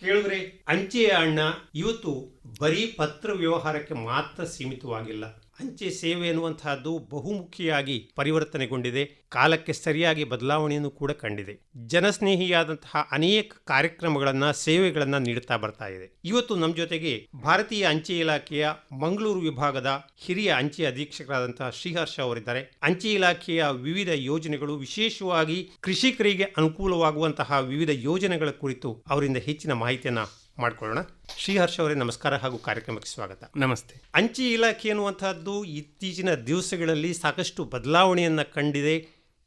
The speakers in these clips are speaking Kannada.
ಕೇಳಿದ್ರೆ ಅಂಚೆಯ ಹಣ ಇವತ್ತು ಬರೀ ಪತ್ರ ವ್ಯವಹಾರಕ್ಕೆ ಮಾತ್ರ ಸೀಮಿತವಾಗಿಲ್ಲ. ಅಂಚೆ ಸೇವೆ ಎನ್ನುವಂತಹದ್ದು ಬಹುಮುಖಿಯಾಗಿ ಪರಿವರ್ತನೆಗೊಂಡಿದೆ, ಕಾಲಕ್ಕೆ ಸರಿಯಾಗಿ ಬದಲಾವಣೆಯನ್ನು ಕೂಡ ಕಂಡಿದೆ. ಜನಸ್ನೇಹಿಯಾದಂತಹ ಅನೇಕ ಕಾರ್ಯಕ್ರಮಗಳನ್ನ ಸೇವೆಗಳನ್ನ ನೀಡುತ್ತಾ ಬರ್ತಾ ಇದೆ. ಇವತ್ತು ನಮ್ಮ ಜೊತೆಗೆ ಭಾರತೀಯ ಅಂಚೆ ಇಲಾಖೆಯ ಮಂಗಳೂರು ವಿಭಾಗದ ಹಿರಿಯ ಅಂಚೆ ಅಧೀಕ್ಷಕರಾದಂತಹ ಶ್ರೀಹರ್ಷ ಅವರಿದ್ದಾರೆ. ಅಂಚೆ ಇಲಾಖೆಯ ವಿವಿಧ ಯೋಜನೆಗಳು, ವಿಶೇಷವಾಗಿ ಕೃಷಿಕರಿಗೆ ಅನುಕೂಲವಾಗುವಂತಹ ವಿವಿಧ ಯೋಜನೆಗಳ ಕುರಿತು ಅವರಿಂದ ಹೆಚ್ಚಿನ ಮಾಹಿತಿಯನ್ನ ಮಾಡ್ಕೊಳ್ಳೋಣ. ಶ್ರೀಹರ್ಷ ಅವರೇ, ನಮಸ್ಕಾರ ಹಾಗೂ ಕಾರ್ಯಕ್ರಮಕ್ಕೆ ಸ್ವಾಗತ. ನಮಸ್ತೆ. ಅಂಚೆ ಇಲಾಖೆ ಎನ್ನುವಂತಹದ್ದು ಇತ್ತೀಚಿನ ದಿವಸಗಳಲ್ಲಿ ಸಾಕಷ್ಟು ಬದಲಾವಣೆಯನ್ನು ಕಂಡಿದೆ,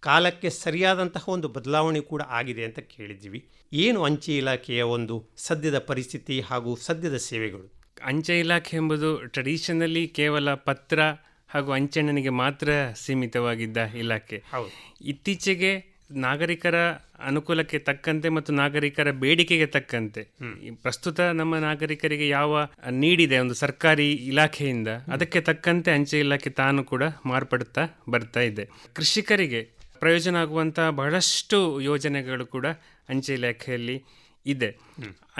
ಕಾಲಕ್ಕೆ ಸರಿಯಾದಂತಹ ಒಂದು ಬದಲಾವಣೆ ಕೂಡ ಆಗಿದೆ ಅಂತ ಕೇಳಿದ್ದೀವಿ. ಏನು ಅಂಚೆ ಇಲಾಖೆಯ ಒಂದು ಸದ್ಯದ ಪರಿಸ್ಥಿತಿ ಹಾಗೂ ಸದ್ಯದ ಸೇವೆಗಳು? ಅಂಚೆ ಇಲಾಖೆ ಎಂಬುದು ಟ್ರೆಡಿಷನಲಿ ಕೇವಲ ಪತ್ರ ಹಾಗೂ ಅಂಚೆಣ್ಣನಿಗೆ ಮಾತ್ರ ಸೀಮಿತವಾಗಿದ್ದ ಇಲಾಖೆ. ಇತ್ತೀಚೆಗೆ ನಾಗರಿಕರ ಅನುಕೂಲಕ್ಕೆ ತಕ್ಕಂತೆ ಮತ್ತು ನಾಗರಿಕರ ಬೇಡಿಕೆಗೆ ತಕ್ಕಂತೆ ಪ್ರಸ್ತುತ ನಮ್ಮ ನಾಗರಿಕರಿಗೆ ಯಾವ ನೀಡಿದೆ ಒಂದು ಸರ್ಕಾರಿ ಇಲಾಖೆಯಿಂದ, ಅದಕ್ಕೆ ತಕ್ಕಂತೆ ಅಂಚೆ ಇಲಾಖೆ ತಾನು ಕೂಡ ಮಾರ್ಪಡುತ್ತಾ ಬರ್ತಾ ಇದೆ. ಕೃಷಿಕರಿಗೆ ಪ್ರಯೋಜನ ಆಗುವಂತಹ ಬಹಳಷ್ಟು ಯೋಜನೆಗಳು ಕೂಡ ಅಂಚೆ ಇಲಾಖೆಯಲ್ಲಿ ಇದೆ.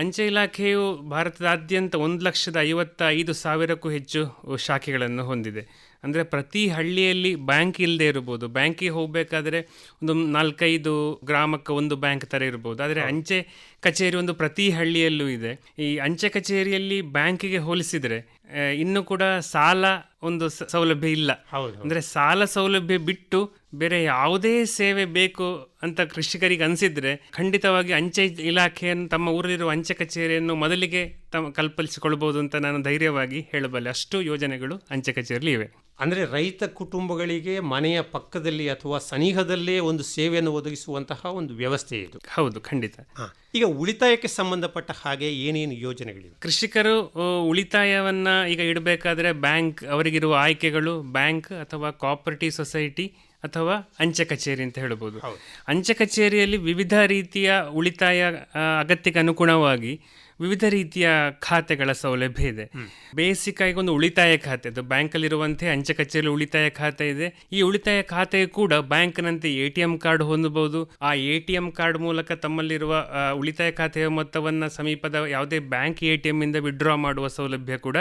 ಅಂಚೆ ಇಲಾಖೆಯು ಭಾರತದಾದ್ಯಂತ 1,55,000ಕ್ಕೂ ಹೆಚ್ಚು ಶಾಖೆಗಳನ್ನು ಹೊಂದಿದೆ. ಅಂದರೆ ಪ್ರತಿ ಹಳ್ಳಿಯಲ್ಲಿ ಬ್ಯಾಂಕ್ ಇಲ್ಲದೆ ಇರ್ಬೋದು, ಬ್ಯಾಂಕಿಗೆ ಹೋಗಬೇಕಾದ್ರೆ ಒಂದು 4-5 ಗ್ರಾಮಕ್ಕೆ ಒಂದು ಬ್ಯಾಂಕ್ ಥರ ಇರ್ಬೋದು. ಆದರೆ ಅಂಚೆ ಕಚೇರಿ ಒಂದು ಪ್ರತಿ ಹಳ್ಳಿಯಲ್ಲೂ ಇದೆ. ಈ ಅಂಚೆ ಕಚೇರಿಯಲ್ಲಿ ಬ್ಯಾಂಕಿಗೆ ಹೋಲಿಸಿದರೆ ಇನ್ನೂ ಕೂಡ ಸಾಲ ಒಂದು ಸೌಲಭ್ಯ ಇಲ್ಲ. ಅಂದರೆ ಸಾಲ ಸೌಲಭ್ಯ ಬಿಟ್ಟು ಬೇರೆ ಯಾವುದೇ ಸೇವೆ ಬೇಕು ಅಂತ ಕೃಷಿಕರಿಗೆ ಅನಿಸಿದ್ರೆ ಖಂಡಿತವಾಗಿ ಅಂಚೆ ಇಲಾಖೆಯನ್ನು, ತಮ್ಮ ಊರಲ್ಲಿರುವ ಅಂಚೆ ಕಚೇರಿಯನ್ನು ಮೊದಲಿಗೆ ಕಲ್ಪಿಸಿಕೊಳ್ಬಹುದು ಅಂತ ನಾನು ಧೈರ್ಯವಾಗಿ ಹೇಳಬಲ್ಲೆ. ಅಷ್ಟು ಯೋಜನೆಗಳು ಅಂಚೆ ಕಚೇರಿಯಲ್ಲಿ ಇವೆ. ಅಂದರೆ ರೈತ ಕುಟುಂಬಗಳಿಗೆ ಮನೆಯ ಪಕ್ಕದಲ್ಲಿ ಅಥವಾ ಸನಿಹದಲ್ಲೇ ಒಂದು ಸೇವೆಯನ್ನು ಒದಗಿಸುವಂತಹ ಒಂದು ವ್ಯವಸ್ಥೆ ಇದು. ಹೌದು, ಖಂಡಿತ. ಈಗ ಉಳಿತಾಯಕ್ಕೆ ಸಂಬಂಧಪಟ್ಟ ಹಾಗೆ ಏನೇನು ಯೋಜನೆಗಳಿವೆ? ಕೃಷಿಕರು ಉಳಿತಾಯವನ್ನ ಈಗ ಇಡಬೇಕಾದ್ರೆ ಬ್ಯಾಂಕ್, ಅವರಿಗಿರುವ ಆಯ್ಕೆಗಳು ಬ್ಯಾಂಕ್ ಅಥವಾ ಕೋಆಪರೇಟಿವ್ ಸೊಸೈಟಿ ಅಥವಾ ಅಂಚೆ ಕಚೇರಿ ಅಂತ ಹೇಳ್ಬೋದು. ಅಂಚೆ ಕಚೇರಿಯಲ್ಲಿ ವಿವಿಧ ರೀತಿಯ ಉಳಿತಾಯ ಅಗತ್ಯಕ್ಕೆ ಅನುಗುಣವಾಗಿ ವಿವಿಧ ರೀತಿಯ ಖಾತೆಗಳ ಸೌಲಭ್ಯ ಇದೆ. ಬೇಸಿಕ್ ಆಗಿ ಒಂದು ಉಳಿತಾಯ ಖಾತೆ, ಅದು ಬ್ಯಾಂಕಲ್ಲಿರುವಂತೆ ಅಂಚೆ ಕಚೇರಿಯಲ್ಲಿ ಉಳಿತಾಯ ಖಾತೆ ಇದೆ. ಈ ಉಳಿತಾಯ ಖಾತೆ ಕೂಡ ಬ್ಯಾಂಕ್ನಂತೆ ATM ಕಾರ್ಡ್ ಹೊಂದಬಹುದು. ಆ ATM ಕಾರ್ಡ್ ಮೂಲಕ ತಮ್ಮಲ್ಲಿರುವ ಉಳಿತಾಯ ಖಾತೆಯ ಮೊತ್ತವನ್ನು ಸಮೀಪದ ಯಾವುದೇ ಬ್ಯಾಂಕ್ ATM ಇಂದ ವಿಡ್ರಾ ಮಾಡುವ ಸೌಲಭ್ಯ ಕೂಡ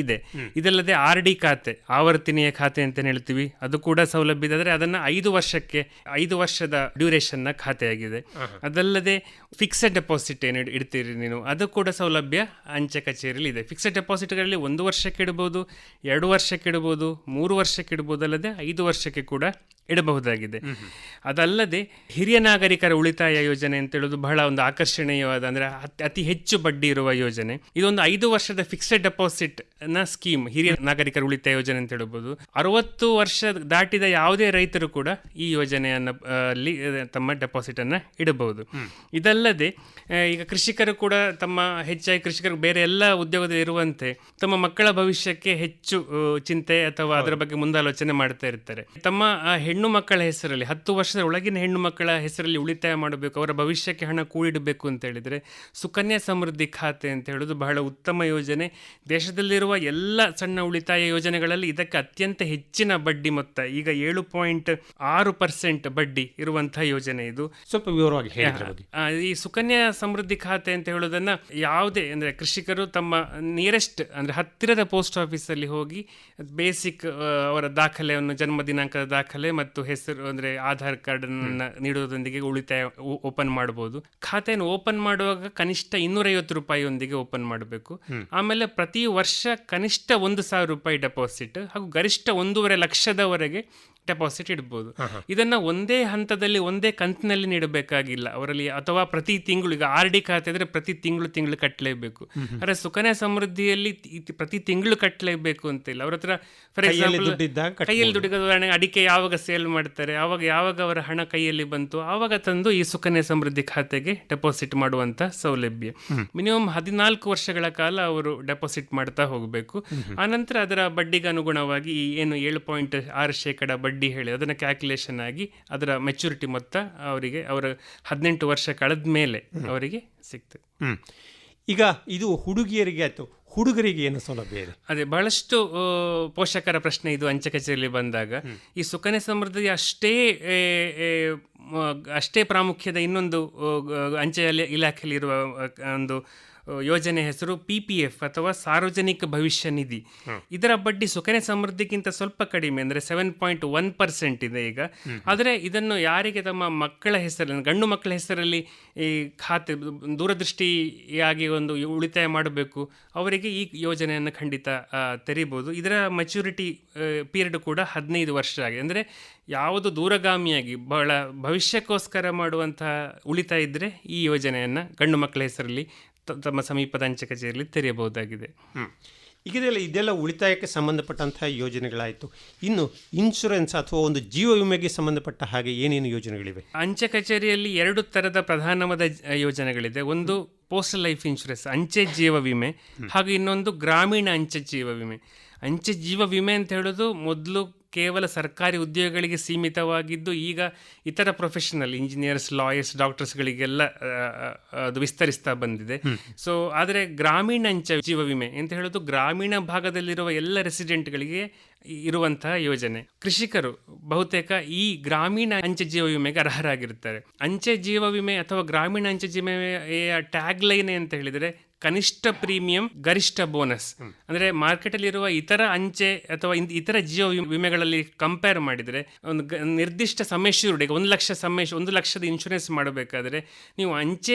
ಇದೆ. ಇದಲ್ಲದೆ RD ಖಾತೆ, ಆವರ್ತನೀಯ ಖಾತೆ ಅಂತ ಹೇಳ್ತೀವಿ, ಅದು ಕೂಡ ಸೌಲಭ್ಯ ಇದೆ. ಆದರೆ ಅದನ್ನು 5 ವರ್ಷದ ಡ್ಯೂರೇಷನ್ನ ಖಾತೆಯಾಗಿದೆ. ಅದಲ್ಲದೆ ಫಿಕ್ಸೆಡ್ ಡೆಪಾಸಿಟ್ ಏನು ಇಡ್ತೀರಿ ನೀವು, ಅದು ಕೂಡ ಸೌಲಭ್ಯ ಅಂಚೆ ಕಚೇರಿಯಲ್ಲಿ ಇದೆ. ಫಿಕ್ಸೆಡ್ ಡೆಪಾಸಿಟ್ಗಳಲ್ಲಿ 1 ವರ್ಷಕ್ಕೆ ಇಡಬಹುದು, 2 ವರ್ಷಕ್ಕೆ ಇಡಬಹುದು, 3 ವರ್ಷಕ್ಕೆ ಇಡಬಹುದು, ಅಲ್ಲದೆ 5 ವರ್ಷಕ್ಕೆ ಕೂಡ ಇಡಬಹುದಾಗಿದೆ. ಅದಲ್ಲದೆ ಹಿರಿಯ ನಾಗರಿಕರ ಉಳಿತಾಯ ಯೋಜನೆ ಅಂತ ಹೇಳೋದು ಬಹಳ ಒಂದು ಆಕರ್ಷಣೀಯವಾದ, ಅಂದರೆ ಅತಿ ಹೆಚ್ಚು ಬಡ್ಡಿ ಇರುವ ಯೋಜನೆ. ಇದೊಂದು 5 ವರ್ಷದ ಫಿಕ್ಸೆಡ್ ಡೆಪಾಸಿಟ್ ನ ಸ್ಕೀಮ್, ಹಿರಿಯ ನಾಗರಿಕರ ಉಳಿತಾಯ ಯೋಜನೆ ಅಂತ ಹೇಳ್ಬೋದು. 60 ವರ್ಷ ದಾಟಿದ ಯಾವುದೇ ರೈತರು ಕೂಡ ಈ ಯೋಜನೆಯನ್ನು ತಮ್ಮ ಡೆಪಾಸಿಟ್ ಅನ್ನ ಇಡಬಹುದು. ಇದಲ್ಲದೆ ಈಗ ಕೃಷಿಕರು ಕೂಡ ಹೆಚ್ಚಾಗಿ ಕೃಷಿಕರು ಬೇರೆ ಎಲ್ಲ ಉದ್ಯೋಗದಲ್ಲಿ ಇರುವಂತೆ ತಮ್ಮ ಮಕ್ಕಳ ಭವಿಷ್ಯಕ್ಕೆ ಹೆಚ್ಚು ಚಿಂತೆ ಅಥವಾ ಅದರ ಬಗ್ಗೆ ಮುಂದಾಲೋಚನೆ ಮಾಡ್ತಾ ಇರ್ತಾರೆ. ತಮ್ಮ ಹೆಣ್ಣು ಮಕ್ಕಳ ಹೆಸರಲ್ಲಿ 10 ವರ್ಷದ ಒಳಗಿನ ಹೆಣ್ಣು ಮಕ್ಕಳ ಹೆಸರಲ್ಲಿ ಉಳಿತಾಯ ಮಾಡಬೇಕು, ಅವರ ಭವಿಷ್ಯಕ್ಕೆ ಹಣ ಕೂಡಿಡಬೇಕು ಅಂತ ಹೇಳಿದರೆ ಸುಕನ್ಯಾ ಸಮೃದ್ಧಿ ಖಾತೆ ಅಂತ ಹೇಳೋದು ಬಹಳ ಉತ್ತಮ ಯೋಜನೆ. ದೇಶದಲ್ಲಿರುವ ಎಲ್ಲ ಸಣ್ಣ ಉಳಿತಾಯ ಯೋಜನೆಗಳಲ್ಲಿ ಇದಕ್ಕೆ ಅತ್ಯಂತ ಹೆಚ್ಚಿನ ಬಡ್ಡಿ ಮೊತ್ತ, ಈಗ 7.6% ಬಡ್ಡಿ ಇರುವಂತಹ ಯೋಜನೆ ಇದು. ಸ್ವಲ್ಪ ವಿವರವಾಗಿ ಈ ಸುಕನ್ಯಾ ಸಮೃದ್ಧಿ ಖಾತೆ ಅಂತ ಹೇಳೋದನ್ನ ಯಾವುದೇ ಅಂದರೆ ಕೃಷಿಕರು ತಮ್ಮ ನಿಯರೆಸ್ಟ್ ಅಂದರೆ ಹತ್ತಿರದ ಪೋಸ್ಟ್ ಆಫೀಸಲ್ಲಿ ಹೋಗಿ ಬೇಸಿಕ್ ಅವರ ದಾಖಲೆಯನ್ನು, ಜನ್ಮ ದಿನಾಂಕದ ದಾಖಲೆ ಮತ್ತು ಹೆಸರು ಅಂದರೆ ಆಧಾರ್ ಕಾರ್ಡ್ ಅನ್ನು ನೀಡುವುದರೊಂದಿಗೆ ಉಳಿತಾಯ ಓಪನ್ ಮಾಡಬಹುದು. ಖಾತೆಯನ್ನು ಓಪನ್ ಮಾಡುವಾಗ ಕನಿಷ್ಠ 250 ರೂಪಾಯಿಯೊಂದಿಗೆ ಓಪನ್ ಮಾಡಬೇಕು. ಆಮೇಲೆ ಪ್ರತಿ ವರ್ಷ ಕನಿಷ್ಠ 1,000 ರೂಪಾಯಿ ಡೆಪಾಸಿಟ್ ಹಾಗೂ ಗರಿಷ್ಠ 1.5 ಲಕ್ಷದವರೆಗೆ ಡೆಪಾಸಿಟ್ ಇಡಬಹುದು. ಇದನ್ನ ಒಂದೇ ಹಂತದಲ್ಲಿ ಒಂದೇ ಕಂತಿನಲ್ಲಿ ನೀಡಬೇಕಾಗಿಲ್ಲ ಅವರಲ್ಲಿ, ಅಥವಾ ಪ್ರತಿ ತಿಂಗಳು. ಈಗ RD ಖಾತೆ ಇದ್ರೆ ಪ್ರತಿ ತಿಂಗಳು ಕಟ್ಟಲೇಬೇಕು. ಆದರೆ ಸುಕನ್ಯಾ ಸಮೃದ್ಧಿಯಲ್ಲಿ ಪ್ರತಿ ತಿಂಗಳು ಕಟ್ಟಲೇಬೇಕು ಅಂತಿಲ್ಲ. ಅವ್ರ ಹತ್ರ ಫಾರ್ ಎಕ್ಸಾಂಪಲ್ ಕೈಯಲ್ಲಿ ದುಡ್ಡಿಗೆ, ಉದಾಹರಣೆಗೆ ಅಡಿಕೆ ಯಾವಾಗ ಸೇಲ್ ಮಾಡ್ತಾರೆ, ಯಾವಾಗ ಅವರ ಹಣ ಕೈಯಲ್ಲಿ ಬಂತು ಆವಾಗ ತಂದು ಈ ಸುಕನ್ಯಾ ಸಮೃದ್ಧಿ ಖಾತೆಗೆ ಡೆಪಾಸಿಟ್ ಮಾಡುವಂತ ಸೌಲಭ್ಯ. ಮಿನಿಮಮ್ 14 ವರ್ಷಗಳ ಕಾಲ ಅವರು ಡೆಪಾಸಿಟ್ ಮಾಡ್ತಾ ಹೋಗಬೇಕು. ಆನಂತರ ಅದರ ಬಡ್ಡಿಗೆ ಅನುಗುಣವಾಗಿ ಏನು 7.6% ಬಡ್ಡಿ ಹೇಳಿ ಅದನ್ನು ಕ್ಯಾಲ್ಕುಲೇಷನ್ ಆಗಿ ಅದರ ಮೆಚುರಿಟಿ ಮೊತ್ತ ಅವರಿಗೆ ಅವರ 18 ವರ್ಷ ಕಳೆದ ಮೇಲೆ ಅವರಿಗೆ ಸಿಗ್ತದೆ. ಈಗ ಇದು ಹುಡುಗಿಯರಿಗೆ ಆಯ್ತು, ಹುಡುಗರಿಗೆ ಏನು ಸೌಲಭ್ಯ ಇದೆ? ಅದೇ ಬಹಳಷ್ಟು ಪೋಷಕರ ಪ್ರಶ್ನೆ ಇದು ಅಂಚೆ ಕಚೇರಿಯಲ್ಲಿ ಬಂದಾಗ. ಈ ಸುಕನ್ಯಾ ಸಮೃದ್ಧಿ ಅಷ್ಟೇ ಅಷ್ಟೇ ಪ್ರಾಮುಖ್ಯದ ಇನ್ನೊಂದು ಅಂಚೆ ಇಲಾಖೆಯಲ್ಲಿರುವ ಒಂದು ಯೋಜನೆ ಹೆಸರು PPF ಅಥವಾ ಸಾರ್ವಜನಿಕ ಭವಿಷ್ಯ ನಿಧಿ. ಇದರ ಬಡ್ಡಿ ಸುಕನ್ಯಾ ಸಮೃದ್ಧಿಗಿಂತ ಸ್ವಲ್ಪ ಕಡಿಮೆ, ಅಂದರೆ 7.1% ಇದೆ ಈಗ. ಆದರೆ ಇದನ್ನು ಯಾರಿಗೆ ತಮ್ಮ ಮಕ್ಕಳ ಹೆಸರಲ್ಲಿ, ಗಂಡು ಮಕ್ಕಳ ಹೆಸರಲ್ಲಿ ಈ ಖಾತೆ ದೂರದೃಷ್ಟಿಯಾಗಿ ಒಂದು ಉಳಿತಾಯ ಮಾಡಬೇಕು, ಅವರಿಗೆ ಈ ಯೋಜನೆಯನ್ನು ಖಂಡಿತ ತೆರೀಬೋದು. ಇದರ ಮೆಚುರಿಟಿ ಪೀರಿಯಡ್ ಕೂಡ 15 ವರ್ಷ ಆಗಿದೆ. ಅಂದರೆ ಯಾವುದು ದೂರಗಾಮಿಯಾಗಿ ಬಹಳ ಭವಿಷ್ಯಕ್ಕೋಸ್ಕರ ಮಾಡುವಂತಹ ಉಳಿತಾಯ ಇದ್ದರೆ ಈ ಯೋಜನೆಯನ್ನು ಗಂಡು ಮಕ್ಕಳ ಹೆಸರಲ್ಲಿ ತಮ್ಮ ಸಮೀಪದ ಅಂಚೆ ಕಚೇರಿಯಲ್ಲಿ ತೆರೆಯಬಹುದಾಗಿದೆ. ಇದೆಲ್ಲ ಉಳಿತಾಯಕ್ಕೆ ಸಂಬಂಧಪಟ್ಟಂತಹ ಯೋಜನೆಗಳಾಯಿತು. ಇನ್ನು ಇನ್ಶೂರೆನ್ಸ್ ಅಥವಾ ಒಂದು ಜೀವ ವಿಮೆಗೆ ಸಂಬಂಧಪಟ್ಟ ಹಾಗೆ ಏನೇನು ಯೋಜನೆಗಳಿವೆ? ಅಂಚೆ ಕಚೇರಿಯಲ್ಲಿ 2 ಥರದ ಪ್ರಧಾನವಾದ ಯೋಜನೆಗಳಿದೆ. ಒಂದು ಪೋಸ್ಟಲ್ ಲೈಫ್ ಇನ್ಶೂರೆನ್ಸ್, ಅಂಚೆ ಜೀವ ವಿಮೆ, ಹಾಗೂ ಇನ್ನೊಂದು ಗ್ರಾಮೀಣ ಅಂಚೆ ಜೀವ ವಿಮೆ. ಅಂಚೆ ಜೀವ ವಿಮೆ ಅಂತ ಹೇಳೋದು ಮೊದಲು ಕೇವಲ ಸರ್ಕಾರಿ ಉದ್ಯೋಗಗಳಿಗೆ ಸೀಮಿತವಾಗಿದ್ದು, ಈಗ ಇತರ ಪ್ರೊಫೆಷನಲ್ ಇಂಜಿನಿಯರ್ಸ್, ಲಾಯರ್ಸ್, ಡಾಕ್ಟರ್ಸ್ಗಳಿಗೆಲ್ಲ ಅದು ವಿಸ್ತರಿಸ್ತಾ ಬಂದಿದೆ. ಸೊ ಆದರೆ ಗ್ರಾಮೀಣ ಅಂಚೆ ಜೀವ ವಿಮೆ ಅಂತ ಹೇಳೋದು ಗ್ರಾಮೀಣ ಭಾಗದಲ್ಲಿರುವ ಎಲ್ಲ ರೆಸಿಡೆಂಟ್ಗಳಿಗೆ ಇರುವಂತಹ ಯೋಜನೆ. ಕೃಷಿಕರು ಬಹುತೇಕ ಈ ಗ್ರಾಮೀಣ ಅಂಚೆ ಜೀವ ವಿಮೆಗೆ ಅರ್ಹರಾಗಿರ್ತಾರೆ. ಅಂಚೆ ಜೀವ ವಿಮೆ ಅಥವಾ ಗ್ರಾಮೀಣ ಅಂಚೆ ಜೀವ ವಿಮೆಯ ಟ್ಯಾಗ್ ಲೈನ್ ಅಂತ ಹೇಳಿದರೆ ಕನಿಷ್ಠ ಪ್ರೀಮಿಯಂ ಗರಿಷ್ಠ ಬೋನಸ್. ಅಂದರೆ ಮಾರ್ಕೆಟಲ್ಲಿರುವ ಇತರ ಅಂಚೆ ಅಥವಾ ಇತರ ಜೀವ ವಿಮೆಗಳಲ್ಲಿ ಕಂಪೇರ್ ಮಾಡಿದರೆ ಒಂದು ನಿರ್ದಿಷ್ಟ ಸಮ್ಮೇಶೂರ್ಡೆಗೆ 1 ಲಕ್ಷದ ಇನ್ಶೂರೆನ್ಸ್ ಮಾಡಬೇಕಾದ್ರೆ ನೀವು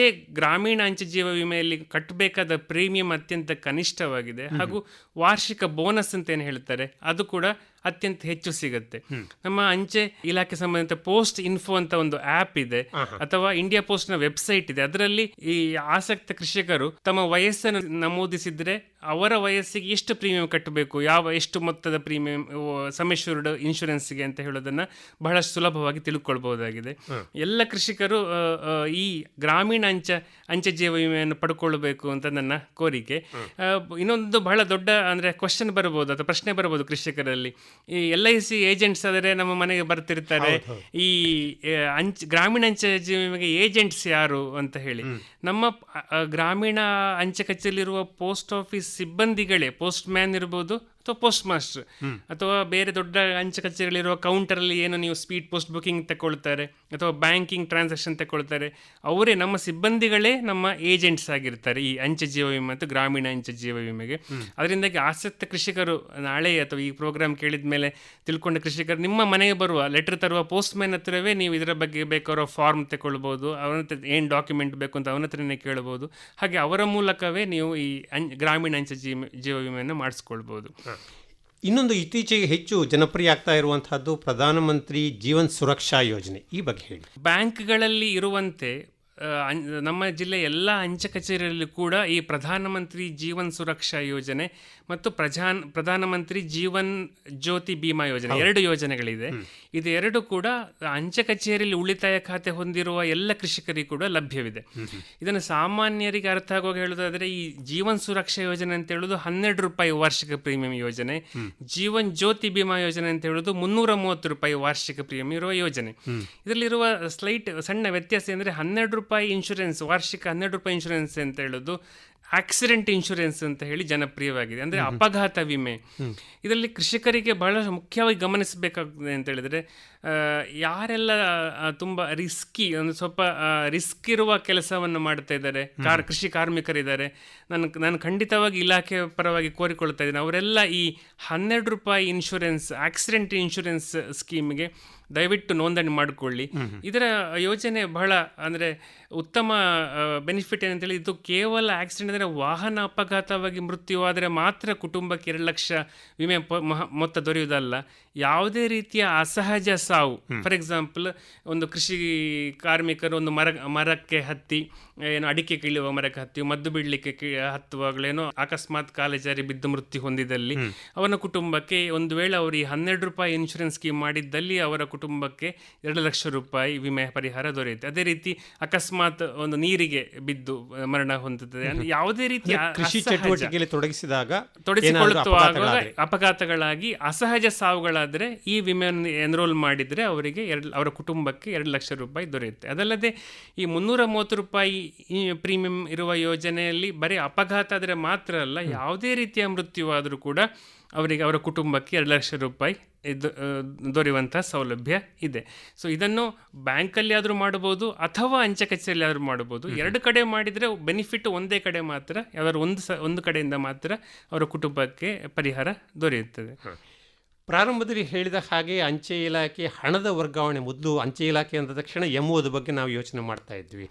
ಗ್ರಾಮೀಣ ಅಂಚೆ ಜೀವ ವಿಮೆಯಲ್ಲಿ ಕಟ್ಟಬೇಕಾದ ಪ್ರೀಮಿಯಂ ಅತ್ಯಂತ ಕನಿಷ್ಠವಾಗಿದೆ, ಹಾಗೂ ವಾರ್ಷಿಕ ಬೋನಸ್ ಅಂತ ಏನು ಹೇಳ್ತಾರೆ ಅದು ಕೂಡ ಅತ್ಯಂತ ಹೆಚ್ಚು ಸಿಗುತ್ತೆ. ನಮ್ಮ ಅಂಚೆ ಇಲಾಖೆ ಸಂಬಂಧಿತ ಪೋಸ್ಟ್ ಇನ್ಫೋ ಅಂತ ಒಂದು ಆ್ಯಪ್ ಇದೆ, ಅಥವಾ ಇಂಡಿಯಾ ಪೋಸ್ಟ್ ನ ವೆಬ್ಸೈಟ್ ಇದೆ. ಅದರಲ್ಲಿ ಈ ಆಸಕ್ತ ಕೃಷಿಕರು ತಮ್ಮ ವಯಸ್ಸನ್ನು ನಮೂದಿಸಿದ್ರೆ ಅವರ ವಯಸ್ಸಿಗೆ ಎಷ್ಟು ಪ್ರೀಮಿಯಂ ಕಟ್ಟಬೇಕು, ಎಷ್ಟು ಮೊತ್ತದ ಪ್ರೀಮಿಯಂ ಸಮ್ಮೇಶೂರ್ಡ್ ಇನ್ಶೂರೆನ್ಸ್ಗೆ ಅಂತ ಹೇಳೋದನ್ನ ಬಹಳಷ್ಟು ಸುಲಭವಾಗಿ ತಿಳ್ಕೊಳ್ಬಹುದಾಗಿದೆ. ಎಲ್ಲ ಕೃಷಿಕರು ಈ ಗ್ರಾಮೀಣ ಅಂಚೆ ಜೀವ ವಿಮೆಯನ್ನು ಪಡ್ಕೊಳ್ಬೇಕು ಅಂತ ನನ್ನ ಕೋರಿಕೆ. ಇನ್ನೊಂದು ಬಹಳ ದೊಡ್ಡ ಅಂದ್ರೆ ಕ್ವಶನ್ ಬರಬಹುದು ಅಥವಾ ಪ್ರಶ್ನೆ ಬರಬಹುದು ಕೃಷಿಕರಲ್ಲಿ, ಈ LIC ಏಜೆಂಟ್ಸ್ ಆದರೆ ನಮ್ಮ ಮನೆಗೆ ಬರ್ತಿರ್ತಾರೆ, ಈ ಗ್ರಾಮೀಣ ಅಂಚೆ ಜೀವ ವಿಮೆಗೆ ಏಜೆಂಟ್ಸ್ ಯಾರು ಅಂತ ಹೇಳಿ. ನಮ್ಮ ಗ್ರಾಮೀಣ ಅಂಚೆ ಕಚೇರಿಯಲ್ಲಿರುವ ಪೋಸ್ಟ್ ಆಫೀಸ್ ಸಿಬ್ಬಂದಿಗಳೇ, ಪೋಸ್ಟ್ ಮ್ಯಾನ್ ಇರ್ಬೋದು ಅಥವಾ ಪೋಸ್ಟ್ ಮಾಸ್ಟರ್ ಅಥವಾ ಬೇರೆ ದೊಡ್ಡ ಅಂಚೆ ಕಚೇರಿಗಳಿರುವ ಕೌಂಟರಲ್ಲಿ ಏನು ನೀವು ಸ್ಪೀಡ್ ಪೋಸ್ಟ್ ಬುಕಿಂಗ್ ತಗೊಳ್ತಾರೆ ಅಥವಾ ಬ್ಯಾಂಕಿಂಗ್ ಟ್ರಾನ್ಸಾಕ್ಷನ್ ತಗೊಳ್ತಾರೆ, ಅವರೇ ನಮ್ಮ ಸಿಬ್ಬಂದಿಗಳೇ ನಮ್ಮ ಏಜೆಂಟ್ಸ್ ಆಗಿರ್ತಾರೆ ಈ ಅಂಚೆ ಜೀವ ವಿಮೆ ಮತ್ತು ಗ್ರಾಮೀಣ ಅಂಚೆ ಜೀವ ವಿಮೆಗೆ. ಅದರಿಂದಾಗಿ ಆಸಕ್ತ ಕೃಷಿಕರು ನಾಳೆ ಅಥವಾ ಈ ಪ್ರೋಗ್ರಾಮ್ ಕೇಳಿದ ಮೇಲೆ ತಿಳ್ಕೊಂಡ ಕೃಷಿಕರು ನಿಮ್ಮ ಮನೆಗೆ ಬರುವ ಲೆಟರ್ ತರುವ ಪೋಸ್ಟ್ ಮ್ಯಾನ್ ಹತ್ರವೇ ನೀವು ಇದರ ಬಗ್ಗೆ ಬೇಕಾರೋ ಫಾರ್ಮ್ ತಗೊಳ್ಬೋದು, ಅವನ ಹತ್ರ ಏನು ಡಾಕ್ಯುಮೆಂಟ್ ಬೇಕು ಅಂತ ಅವನ ಹತ್ರನೇ ಕೇಳ್ಬೋದು. ಹಾಗೆ ಅವರ ಮೂಲಕವೇ ನೀವು ಈ ಗ್ರಾಮೀಣ ಅಂಚೆ ಜೀವ ವಿಮೆಯನ್ನು ಮಾಡಿಸ್ಕೊಳ್ಬೋದು. ಇನ್ನೊಂದು ಇತ್ತೀಚೆಗೆ ಹೆಚ್ಚು ಜನಪ್ರಿಯ ಆಗ್ತಾ ಇರುವಂತಹದ್ದು ಪ್ರಧಾನಮಂತ್ರಿ ಜೀವನ್ ಸುರಕ್ಷಾ ಯೋಜನೆ, ಈ ಬಗ್ಗೆ ಹೇಳಿ. ಬ್ಯಾಂಕ್ಗಳಲ್ಲಿ ಇರುವಂತೆ ನಮ್ಮ ಜಿಲ್ಲೆ ಎಲ್ಲ ಅಂಚೆ ಕಚೇರಿಯಲ್ಲಿ ಕೂಡ ಈ ಪ್ರಧಾನಮಂತ್ರಿ ಜೀವನ್ ಸುರಕ್ಷಾ ಯೋಜನೆ ಮತ್ತು ಪ್ರಧಾನಮಂತ್ರಿ ಜೀವನ್ ಜ್ಯೋತಿ ಬಿಮಾ ಯೋಜನೆ 2 ಯೋಜನೆಗಳಿದೆ. ಇದು 2 ಕೂಡ ಅಂಚೆ ಕಚೇರಿಯಲ್ಲಿ ಉಳಿತಾಯ ಖಾತೆ ಹೊಂದಿರುವ ಎಲ್ಲ ಕೃಷಿಕರಿಗೆ ಕೂಡ ಲಭ್ಯವಿದೆ. ಇದನ್ನು ಸಾಮಾನ್ಯರಿಗೆ ಅರ್ಥ ಆಗುವಾಗ ಹೇಳೋದಾದ್ರೆ, ಈ ಜೀವನ್ ಸುರಕ್ಷಾ ಯೋಜನೆ ಅಂತ ಹೇಳೋದು 12 ರೂಪಾಯಿ ವಾರ್ಷಿಕ ಪ್ರೀಮಿಯಂ ಯೋಜನೆ, ಜೀವನ್ ಜ್ಯೋತಿ ಬಿಮಾ ಯೋಜನೆ ಅಂತ ಹೇಳೋದು 330 ರೂಪಾಯಿ ವಾರ್ಷಿಕ ಪ್ರೀಮಿಯಂ ಇರುವ ಯೋಜನೆ. ಇದರಲ್ಲಿರುವ ಸಣ್ಣ ವ್ಯತ್ಯಾಸ ಅಂದರೆ 12 ರೂಪಾಯಿ ಇನ್ಶೂರೆನ್ಸ್, ವಾರ್ಷಿಕ 12 ರೂಪಾಯಿ ಇನ್ಶೂರೆನ್ಸ್ ಅಂತ ಹೇಳೋದು ಆಕ್ಸಿಡೆಂಟ್ ಇನ್ಶೂರೆನ್ಸ್ ಅಂತ ಹೇಳಿ ಜನಪ್ರಿಯವಾಗಿದೆ, ಅಂದರೆ ಅಪಘಾತ ವಿಮೆ. ಇದರಲ್ಲಿ ಕೃಷಿಕರಿಗೆ ಬಹಳ ಮುಖ್ಯವಾಗಿ ಗಮನಿಸಬೇಕಾಗ್ತದೆ ಅಂತ ಹೇಳಿದರೆ, ಯಾರೆಲ್ಲ ತುಂಬ ಸ್ವಲ್ಪ ರಿಸ್ಕ್ ಇರುವ ಕೆಲಸವನ್ನು ಮಾಡ್ತಾ ಇದ್ದಾರೆ, ಕೃಷಿ ಕಾರ್ಮಿಕರಿದ್ದಾರೆ, ನಾನು ಖಂಡಿತವಾಗಿ ಇಲಾಖೆ ಪರವಾಗಿ ಕೋರಿಕೊಳ್ತಾ ಇದ್ದೀನಿ, ಅವರೆಲ್ಲ ಈ 12 ರೂಪಾಯಿ ಇನ್ಶೂರೆನ್ಸ್, ಆಕ್ಸಿಡೆಂಟ್ ಇನ್ಶೂರೆನ್ಸ್ ಸ್ಕೀಮ್ಗೆ ದಯವಿಟ್ಟು ನೋಂದಣಿ ಮಾಡಿಕೊಳ್ಳಿ. ಇದರ ಯೋಜನೆ ಬಹಳ ಅಂದರೆ ಉತ್ತಮ ಬೆನಿಫಿಟ್ ಏನಂತೇಳಿ, ಇದು ಕೇವಲ ಆಕ್ಸಿಡೆಂಟ್ ಅಂದರೆ ವಾಹನ ಅಪಘಾತವಾಗಿ ಮೃತ್ಯುವಾದರೆ ಮಾತ್ರ ಕುಟುಂಬಕ್ಕೆ 2 ಲಕ್ಷ ವಿಮೆ ಮೊತ್ತ ದೊರೆಯುವುದಲ್ಲ, ಯಾವುದೇ ರೀತಿಯ ಅಸಹಜ ಸಾವು, ಫಾರ್ ಎಕ್ಸಾಂಪಲ್ ಒಂದು ಕೃಷಿ ಕಾರ್ಮಿಕರು ಒಂದು ಮರಕ್ಕೆ ಹತ್ತಿ, ಏನು ಅಡಿಕೆ ಕೀಳುವ ಮರಕ್ಕೆ ಹತ್ತಿ ಮದ್ದು ಬಿಡಲಿಕ್ಕೆ ಹತ್ತುವಾಗಲೇನೋ ಅಕಸ್ಮಾತ್ ಕಾಲು ಜಾರಿ ಬಿದ್ದು ಮೃತ್ಯು ಹೊಂದಿದಲ್ಲಿ ಅವನ ಕುಟುಂಬಕ್ಕೆ, ಒಂದು ವೇಳೆ ಅವರು ಈ 12 ರೂಪಾಯಿ ಇನ್ಶೂರೆನ್ಸ್ ಸ್ಕೀಮ್ ಮಾಡಿದ್ದಲ್ಲಿ ಅವರ ಕುಟುಂಬಕ್ಕೆ 2 ಲಕ್ಷ ರೂಪಾಯಿ ವಿಮೆ ಪರಿಹಾರ ದೊರೆಯುತ್ತೆ. ಅದೇ ರೀತಿ ಅಕಸ್ಮಾತ್ ಒಂದು ನೀರಿಗೆ ಬಿದ್ದು ಮರಣ ಹೊಂದುತ್ತದೆ, ಯಾವುದೇ ರೀತಿಯ ಕೃಷಿ ಚಟುವಟಿಕೆಯಲ್ಲಿ ತೊಡಗಿಸಿಕೊಳ್ಳುವಾಗ ಅಪಘಾತಗಳಾಗಿ ಅಸಹಜ ಸಾವುಗಳಾದರೆ ಆದರೆ ಈ ವಿಮೆಯನ್ನು ಎನ್ರೋಲ್ ಮಾಡಿದರೆ ಅವರಿಗೆ ಅವರ ಕುಟುಂಬಕ್ಕೆ 2 ಲಕ್ಷ ರೂಪಾಯಿ ದೊರೆಯುತ್ತೆ. ಅದಲ್ಲದೆ ಈ 330 ರೂಪಾಯಿ ಪ್ರೀಮಿಯಂ ಇರುವ ಯೋಜನೆಯಲ್ಲಿ ಬರೀ ಅಪಘಾತ ಆದರೆ ಮಾತ್ರ ಅಲ್ಲ, ಯಾವುದೇ ರೀತಿಯ ಮೃತ್ಯುವಾದರೂ ಕೂಡ ಅವರಿಗೆ ಅವರ ಕುಟುಂಬಕ್ಕೆ 2 ಲಕ್ಷ ರೂಪಾಯಿ ದೊರೆಯುವಂತಹ ಸೌಲಭ್ಯ ಇದೆ. ಸೊ ಇದನ್ನು ಬ್ಯಾಂಕಲ್ಲಿ ಆದರೂ ಮಾಡಬಹುದು ಅಥವಾ ಅಂಚೆ ಕಚೇರಿಯಲ್ಲಿ ಆದರೂ ಮಾಡಬಹುದು. 2 ಕಡೆ ಮಾಡಿದರೆ ಬೆನಿಫಿಟ್ ಒಂದೇ ಕಡೆ ಮಾತ್ರ, ಯಾವ್ದಾದ್ರು ಒಂದು ಕಡೆಯಿಂದ ಮಾತ್ರ ಅವರ ಕುಟುಂಬಕ್ಕೆ ಪರಿಹಾರ ದೊರೆಯುತ್ತದೆ. ಪ್ರಾರಂಭದಲ್ಲಿ ಹೇಳಿದ ಹಾಗೆ ಅಂಚೆ ಇಲಾಖೆ ಹಣದ ವರ್ಗಾವಣೆ, ಮೊದಲು ಅಂಚೆ ಇಲಾಖೆ ಅಂದ ತಕ್ಷಣ ಎಂಬುದರ ಬಗ್ಗೆ ನಾವು ಯೋಚನೆ ಮಾಡ್ತಾ ಇದ್ವಿ.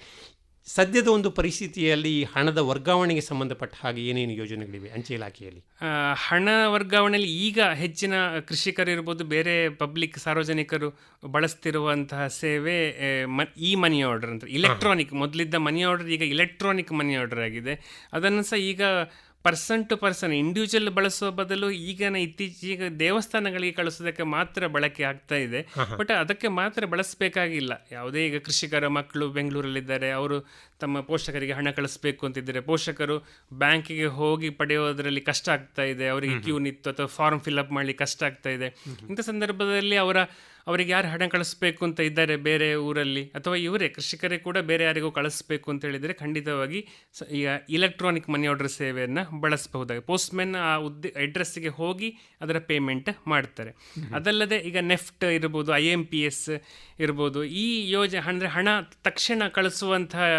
ಸದ್ಯದ ಒಂದು ಪರಿಸ್ಥಿತಿಯಲ್ಲಿ ಹಣದ ವರ್ಗಾವಣೆಗೆ ಸಂಬಂಧಪಟ್ಟ ಹಾಗೆ ಏನೇನು ಯೋಜನೆಗಳಿವೆ ಅಂಚೆ ಇಲಾಖೆಯಲ್ಲಿ? ಹಣ ವರ್ಗಾವಣೆಯಲ್ಲಿ ಈಗ ಹೆಚ್ಚಿನ ಕೃಷಿಕರು ಇರ್ಬೋದು, ಬೇರೆ ಪಬ್ಲಿಕ್ ಸಾರ್ವಜನಿಕರು ಬಳಸ್ತಿರುವಂತಹ ಸೇವೆ ಇ ಮನಿ ಆರ್ಡರ್ ಅಂತ. ಇಲೆಕ್ಟ್ರಾನಿಕ್, ಮೊದಲಿದ್ದ ಮನಿ ಆರ್ಡರ್ ಈಗ ಇಲೆಕ್ಟ್ರಾನಿಕ್ ಮನಿ ಆರ್ಡರ್ ಆಗಿದೆ. ಅದನ್ನು ಸಹ ಈಗ ಪರ್ಸನ್ ಟು ಪರ್ಸನ್ ಇಂಡಿವಿಜುವಲ್ ಬಳಸುವ ಬದಲು ಇತ್ತೀಚೆಗೆ ದೇವಸ್ಥಾನಗಳಿಗೆ ಕಳಿಸೋದಕ್ಕೆ ಮಾತ್ರ ಬಳಕೆ ಆಗ್ತಾ ಇದೆ. ಬಟ್ ಅದಕ್ಕೆ ಮಾತ್ರ ಬಳಸಬೇಕಾಗಿಲ್ಲ. ಯಾವುದೇ ಈಗ ಕೃಷಿಕರ ಮಕ್ಕಳು ಬೆಂಗಳೂರಲ್ಲಿದ್ದಾರೆ, ಅವರು ತಮ್ಮ ಪೋಷಕರಿಗೆ ಹಣ ಕಳಿಸ್ಬೇಕು ಅಂತಿದ್ದಾರೆ, ಪೋಷಕರು ಬ್ಯಾಂಕಿಗೆ ಹೋಗಿ ಪಡೆಯೋದರಲ್ಲಿ ಕಷ್ಟ ಆಗ್ತಾ ಇದೆ, ಅವರಿಗೆ ಕ್ಯೂ ನಿಂತು ಅಥವಾ ಫಾರ್ಮ್ ಫಿಲ್ಅಪ್ ಮಾಡಲಿಕ್ಕೆ ಕಷ್ಟ ಆಗ್ತಾ ಇದೆ. ಇಂಥ ಸಂದರ್ಭದಲ್ಲಿ ಅವರಿಗೆ ಯಾರು ಹಣ ಕಳಿಸ್ಬೇಕು ಅಂತ ಇದ್ದಾರೆ ಬೇರೆ ಊರಲ್ಲಿ, ಅಥವಾ ಇವರೇ ಕೃಷಿಕರೇ ಕೂಡ ಬೇರೆ ಯಾರಿಗೂ ಕಳಿಸ್ಬೇಕು ಅಂತ ಹೇಳಿದರೆ ಖಂಡಿತವಾಗಿ ಈಗ ಇಲೆಕ್ಟ್ರಾನಿಕ್ ಮನಿ ಆರ್ಡರ್ ಸೇವೆಯನ್ನು ಬಳಸಬಹುದಾಗಿ ಪೋಸ್ಟ್ಮೆನ್ ಆ ಅಡ್ರೆಸ್ಸಿಗೆ ಹೋಗಿ ಅದರ ಪೇಮೆಂಟ್ ಮಾಡ್ತಾರೆ. ಅದಲ್ಲದೆ ಈಗ ನೆಫ್ಟ್ ಇರ್ಬೋದು, IMPS ಇರ್ಬೋದು, ಈ ಯೋಜನೆ ಅಂದರೆ ಹಣ ತಕ್ಷಣ ಕಳಿಸುವಂತಹ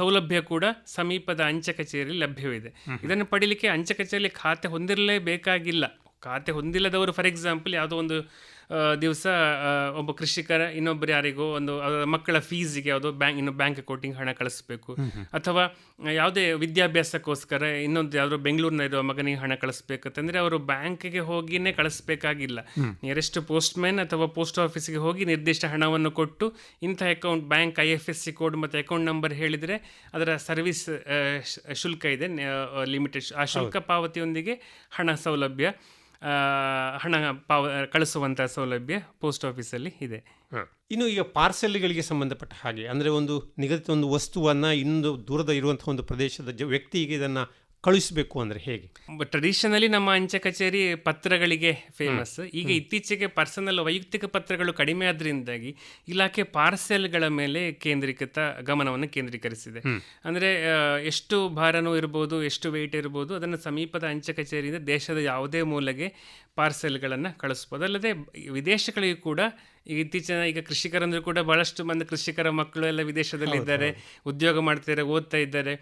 ಸೌಲಭ್ಯ ಕೂಡ ಸಮೀಪದ ಅಂಚೆ ಕಚೇರಿಯಲ್ಲಿ ಲಭ್ಯವಿದೆ. ಇದನ್ನು ಪಡೀಲಿಕ್ಕೆ ಅಂಚೆ ಕಚೇರಿಯಲ್ಲಿ ಖಾತೆ ಹೊಂದಿರಲೇಬೇಕಾಗಿಲ್ಲ. ಖಾತೆ ಹೊಂದಿಲ್ಲದವರು ಫಾರ್ ಎಕ್ಸಾಂಪಲ್ ಯಾವುದೋ ಒಂದು ದಿವಸ ಒಬ್ಬ ಕೃಷಿಕರ ಇನ್ನೊಬ್ಬರು ಯಾರಿಗೋ ಒಂದು ಮಕ್ಕಳ ಫೀಸಿಗೆ ಯಾವುದೋ ಬ್ಯಾಂಕ್ ಅಕೌಂಟಿಗೆ ಹಣ ಕಳಿಸ್ಬೇಕು, ಅಥವಾ ಯಾವುದೇ ವಿದ್ಯಾಭ್ಯಾಸಕ್ಕೋಸ್ಕರ ಇನ್ನೊಂದು ಯಾವುದೋ ಬೆಂಗಳೂರಿನಲ್ಲಿರುವ ಮಗನಿಗೆ ಹಣ ಕಳಿಸ್ಬೇಕಂತಂದರೆ ಅವರು ಬ್ಯಾಂಕಿಗೆ ಹೋಗಿನೇ ಕಳಿಸ್ಬೇಕಾಗಿಲ್ಲ. ನಿಯರೆಸ್ಟ್ ಪೋಸ್ಟ್ಮ್ಯಾನ್ ಅಥವಾ ಪೋಸ್ಟ್ ಆಫೀಸಿಗೆ ಹೋಗಿ ನಿರ್ದಿಷ್ಟ ಹಣವನ್ನು ಕೊಟ್ಟು ಇಂಥ ಅಕೌಂಟ್ ಬ್ಯಾಂಕ್ IFSC ಕೋಡ್ ಮತ್ತು ಅಕೌಂಟ್ ನಂಬರ್ ಹೇಳಿದರೆ ಅದರ ಸರ್ವಿಸ್ ಶುಲ್ಕ ಇದೆ ಲಿಮಿಟೆಡ್, ಆ ಶುಲ್ಕ ಪಾವತಿಯೊಂದಿಗೆ ಹಣ ಸೌಲಭ್ಯ ಕಳಿಸುವಂಥ ಸೌಲಭ್ಯ ಪೋಸ್ಟ್ ಆಫೀಸಲ್ಲಿ ಇದೆ. ಇನ್ನು ಈಗ ಪಾರ್ಸೆಲ್ಗಳಿಗೆ ಸಂಬಂಧಪಟ್ಟ ಹಾಗೆ, ಅಂದರೆ ಒಂದು ನಿಗದಿತ ಒಂದು ವಸ್ತುವನ್ನು ಇನ್ನೊಂದು ದೂರದ ಇರುವಂಥ ಒಂದು ಪ್ರದೇಶದ ವ್ಯಕ್ತಿಗೆ ಇದನ್ನು ಕಳಿಸಬೇಕು ಅಂದರೆ ಹೇಗೆ? ಟ್ರೆಡಿಷನಲಿ ನಮ್ಮ ಅಂಚೆ ಕಚೇರಿ ಪತ್ರಗಳಿಗೆ ಫೇಮಸ್. ಈಗ ಇತ್ತೀಚೆಗೆ ಪರ್ಸನಲ್ ವೈಯಕ್ತಿಕ ಪತ್ರಗಳು ಕಡಿಮೆ ಆದ್ರಿಂದಾಗಿ ಇಲಾಖೆ ಪಾರ್ಸೆಲ್ಗಳ ಮೇಲೆ ಗಮನವನ್ನು ಕೇಂದ್ರೀಕರಿಸಿದೆ. ಅಂದರೆ ಎಷ್ಟು ಭಾರನೂ ಇರ್ಬೋದು, ಎಷ್ಟು ವೆಯ್ಟ್ ಇರ್ಬೋದು, ಅದನ್ನು ಸಮೀಪದ ಅಂಚೆ ಕಚೇರಿಯಿಂದ ದೇಶದ ಯಾವುದೇ ಮೂಲೆಗೆ ಪಾರ್ಸೆಲ್ಗಳನ್ನು ಕಳಿಸ್ಬೋದು. ಅಲ್ಲದೆ ವಿದೇಶಗಳಿಗೂ ಕೂಡ ಈಗ ಕೃಷಿಕರಂದ್ರೂ ಕೂಡ ಬಹಳಷ್ಟು ಮಂದಿ ಕೃಷಿಕರ ಮಕ್ಕಳು ಎಲ್ಲ ವಿದೇಶದಲ್ಲಿದ್ದಾರೆ, ಉದ್ಯೋಗ ಮಾಡ್ತಿದ್ದಾರೆ, ಓದ್ತಾ ಇದ್ದಾರೆ.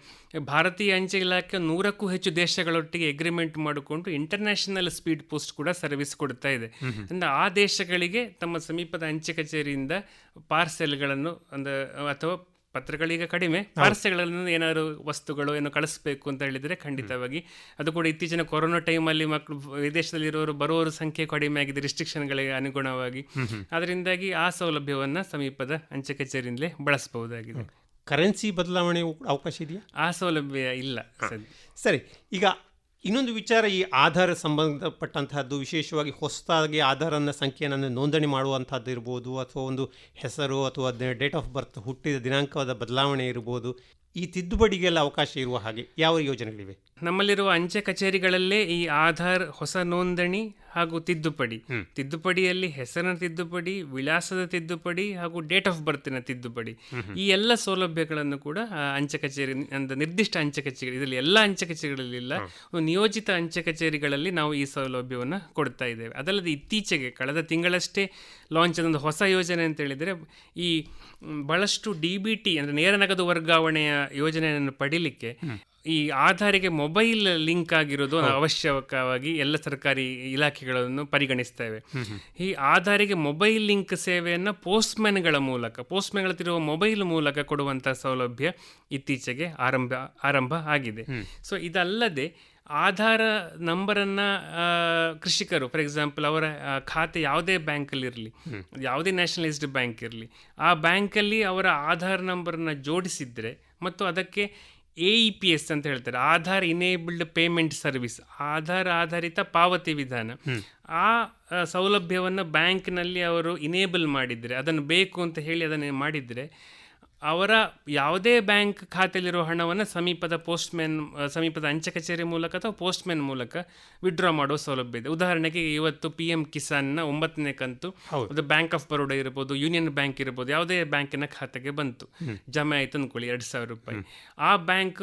ಭಾರತೀಯ ಅಂಚೆ ಇಲಾಖೆ 100ಕ್ಕೂ ಹೆಚ್ಚು ದೇಶಗಳೊಟ್ಟಿಗೆ ಅಗ್ರಿಮೆಂಟ್ ಮಾಡಿಕೊಂಡು ಇಂಟರ್ನ್ಯಾಷನಲ್ ಸ್ಪೀಡ್ ಪೋಸ್ಟ್ ಕೂಡ ಸರ್ವಿಸ್ ಕೊಡ್ತಾ ಇದೆ. ಅಂದರೆ ಆ ದೇಶಗಳಿಗೆ ತಮ್ಮ ಸಮೀಪದ ಅಂಚೆ ಕಚೇರಿಯಿಂದ ಪಾರ್ಸೆಲ್ಗಳನ್ನು ಅಥವಾ ಪತ್ರಗಳೀಗ ಕಡಿಮೆ, ಪಾರ್ಸೆಲ್ಗಳನ್ನು ಏನಾದರೂ ವಸ್ತುಗಳು ಏನೋ ಕಳಿಸ್ಬೇಕು ಅಂತ ಹೇಳಿದರೆ ಖಂಡಿತವಾಗಿ ಅದು ಕೂಡ ಇತ್ತೀಚಿನ ಕೊರೋನಾ ಟೈಮಲ್ಲಿ ಮಕ್ಕಳು ವಿದೇಶದಲ್ಲಿರೋರು ಬರೋರ ಸಂಖ್ಯೆ ಕಡಿಮೆ ಆಗಿದೆ ರಿಸ್ಟ್ರಿಕ್ಷನ್ಗಳಿಗೆ ಅನುಗುಣವಾಗಿ. ಅದರಿಂದಾಗಿ ಆ ಸೌಲಭ್ಯವನ್ನು ಸಮೀಪದ ಅಂಚೆ ಕಚೇರಿಯಿಂದಲೇ ಬಳಸಬಹುದಾಗಿದೆ. ಕರೆನ್ಸಿ ಬದಲಾವಣೆ ಅವಕಾಶ ಇದೆಯಾ? ಆ ಸೌಲಭ್ಯ ಇಲ್ಲ. ಸರಿ, ಈಗ ಇನ್ನೊಂದು ವಿಚಾರ, ಈ ಆಧಾರ್ ಸಂಬಂಧಪಟ್ಟಂತಹದ್ದು, ವಿಶೇಷವಾಗಿ ಹೊಸದಾಗಿ ಆಧಾರನ ಸಂಖ್ಯೆಯನ್ನು ನೋಂದಣಿ ಮಾಡುವಂಥದ್ದು ಇರ್ಬೋದು, ಅಥವಾ ಒಂದು ಹೆಸರು ಅಥವಾ ಡೇಟ್ ಆಫ್ ಬರ್ತ್ ಹುಟ್ಟಿದ ದಿನಾಂಕದ ಬದಲಾವಣೆ ಇರ್ಬೋದು, ಈ ತಿದ್ದುಪಡಿಗೆಲ್ಲ ಅವಕಾಶ ಇರುವ ಹಾಗೆ ಯಾವ ಯೋಜನೆಗಳಿವೆ? ನಮ್ಮಲ್ಲಿರುವ ಅಂಚೆ ಕಚೇರಿಗಳಲ್ಲೇ ಈ ಆಧಾರ್ ಹೊಸ ನೋಂದಣಿ ಹಾಗೂ ತಿದ್ದುಪಡಿಯಲ್ಲಿ ಹೆಸರಿನ ತಿದ್ದುಪಡಿ, ವಿಳಾಸದ ತಿದ್ದುಪಡಿ ಹಾಗೂ ಡೇಟ್ ಆಫ್ ಬರ್ತಿನ ತಿದ್ದುಪಡಿ, ಈ ಎಲ್ಲ ಸೌಲಭ್ಯಗಳನ್ನು ಕೂಡ ಅಂಚೆ ಕಚೇರಿ ನಿರ್ದಿಷ್ಟ ಅಂಚೆ ಕಚೇರಿ, ಇದರಲ್ಲಿ ಎಲ್ಲ ಅಂಚೆ ಕಚೇರಿಗಳಲ್ಲಿಲ್ಲ, ನಿಯೋಜಿತ ಅಂಚೆ ಕಚೇರಿಗಳಲ್ಲಿ ನಾವು ಈ ಸೌಲಭ್ಯವನ್ನು ಕೊಡ್ತಾ ಇದ್ದೇವೆ. ಅದಲ್ಲದೆ ಇತ್ತೀಚೆಗೆ ಕಳೆದ ತಿಂಗಳಷ್ಟೇ ಲಾಂಚ್ ಆದ ಒಂದು ಹೊಸ ಯೋಜನೆ ಅಂತ ಹೇಳಿದರೆ, ಈ ಬಹಳಷ್ಟು DBT ಅಂದರೆ ನೇರ ನಗದು ವರ್ಗಾವಣೆಯ ಯೋಜನೆಯನ್ನು ಪಡೀಲಿಕ್ಕೆ ಈ ಆಧಾರಿಗೆ ಮೊಬೈಲ್ ಲಿಂಕ್ ಆಗಿರೋದು ಅವಶ್ಯಕವಾಗಿ ಎಲ್ಲ ಸರ್ಕಾರಿ ಇಲಾಖೆಗಳನ್ನು ಪರಿಗಣಿಸ್ತೇವೆ. ಈ ಆಧಾರಿಗೆ ಮೊಬೈಲ್ ಲಿಂಕ್ ಸೇವೆಯನ್ನು ಪೋಸ್ಟ್ಮ್ಯಾನ್ಗಳ ತಿರುವ ಮೊಬೈಲ್ ಮೂಲಕ ಕೊಡುವಂಥ ಸೌಲಭ್ಯ ಇತ್ತೀಚೆಗೆ ಆರಂಭ ಆಗಿದೆ. ಸೊ ಇದಲ್ಲದೆ ಆಧಾರ ನಂಬರನ್ನು ಕೃಷಿಕರು ಫಾರ್ ಎಕ್ಸಾಂಪಲ್ ಅವರ ಖಾತೆ ಯಾವುದೇ ಬ್ಯಾಂಕಲ್ಲಿರಲಿ, ಯಾವುದೇ ನ್ಯಾಷನಲೈಸ್ಡ್ ಬ್ಯಾಂಕ್ ಇರಲಿ, ಆ ಬ್ಯಾಂಕಲ್ಲಿ ಅವರ ಆಧಾರ್ ನಂಬರನ್ನು ಜೋಡಿಸಿದರೆ ಮತ್ತು ಅದಕ್ಕೆ AEPS ಅಂತ ಹೇಳ್ತಾರೆ, ಆಧಾರ್ ಇನೇಬಲ್ಡ್ ಪೇಮೆಂಟ್ ಸರ್ವಿಸ್, ಆಧಾರ್ ಆಧಾರಿತ ಪಾವತಿ ವಿಧಾನ, ಆ ಸೌಲಭ್ಯವನ್ನು ಬ್ಯಾಂಕ್ನಲ್ಲಿ ಅವರು ಇನೇಬಲ್ ಮಾಡಿದರೆ, ಅದನ್ನು ಬೇಕು ಅಂತ ಹೇಳಿ ಅದನ್ನು ಮಾಡಿದರೆ ಅವರ ಯಾವುದೇ ಬ್ಯಾಂಕ್ ಖಾತೆಯಲ್ಲಿರುವ ಹಣವನ್ನು ಸಮೀಪದ ಅಂಚೆ ಕಚೇರಿ ಮೂಲಕ ಅಥವಾ ಪೋಸ್ಟ್ಮ್ಯಾನ್ ಮೂಲಕ ವಿಡ್ರಾ ಮಾಡುವ ಸೌಲಭ್ಯ ಇದೆ. ಉದಾಹರಣೆಗೆ ಇವತ್ತು PM ಕಿಸಾನ್ನ 9ನೇ ಕಂತು ಅದು ಬ್ಯಾಂಕ್ ಆಫ್ ಬರೋಡಾ ಇರ್ಬೋದು, ಯೂನಿಯನ್ ಬ್ಯಾಂಕ್ ಇರ್ಬೋದು, ಯಾವುದೇ ಬ್ಯಾಂಕಿನ ಖಾತೆಗೆ ಬಂತು, ಜಮೆ ಆಯ್ತು ಅಂದ್ಕೊಳ್ಳಿ 2,000 ರೂಪಾಯಿ. ಆ ಬ್ಯಾಂಕ್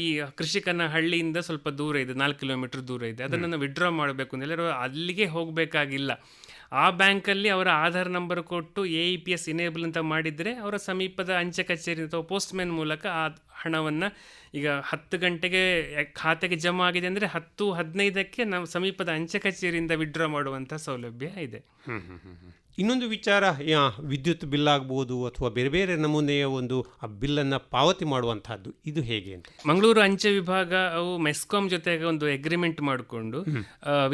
ಈ ಕೃಷಿಕನ ಹಳ್ಳಿಯಿಂದ ಸ್ವಲ್ಪ ದೂರ ಇದೆ, 4 ಕಿಲೋಮೀಟರ್ ದೂರ ಇದೆ. ಅದನ್ನು ವಿಡ್ರಾ ಮಾಡಬೇಕು ಅಂತ ಹೇಳಿ ಅಲ್ಲಿಗೆ ಹೋಗಬೇಕಾಗಿಲ್ಲ. ಆ ಬ್ಯಾಂಕಲ್ಲಿ ಅವರ ಆಧಾರ್ ನಂಬರ್ ಕೊಟ್ಟು AEPS ಇನೇಬಲ್ ಅಂತ ಮಾಡಿದರೆ ಅವರ ಸಮೀಪದ ಅಂಚೆ ಕಚೇರಿ ಅಥವಾ ಪೋಸ್ಟ್ಮ್ಯಾನ್ ಮೂಲಕ ಆ ಹಣವನ್ನು ಈಗ 10 ಗಂಟೆಗೆ ಖಾತೆಗೆ ಜಮಾ ಆಗಿದೆ ಅಂದರೆ 10:15ಕ್ಕೆ ನಾವು ಸಮೀಪದ ಅಂಚೆ ಕಚೇರಿಯಿಂದ ವಿಡ್ರಾ ಮಾಡುವಂಥ ಸೌಲಭ್ಯ ಇದೆ. ಇನ್ನೊಂದು ವಿಚಾರ, ವಿದ್ಯುತ್ ಬಿಲ್ ಆಗ್ಬೋದು ಅಥವಾ ಬೇರೆ ಬೇರೆ ನಮೂನೆಯ ಒಂದು ಆ ಬಿಲ್ಲನ್ನು ಪಾವತಿ ಮಾಡುವಂತಹದ್ದು, ಇದು ಹೇಗೆ ಅಂತ? ಮಂಗಳೂರು ಅಂಚೆ ವಿಭಾಗ ಅವು ಮೆಸ್ಕಾಂ ಜೊತೆಗೆ ಒಂದು ಅಗ್ರಿಮೆಂಟ್ ಮಾಡಿಕೊಂಡು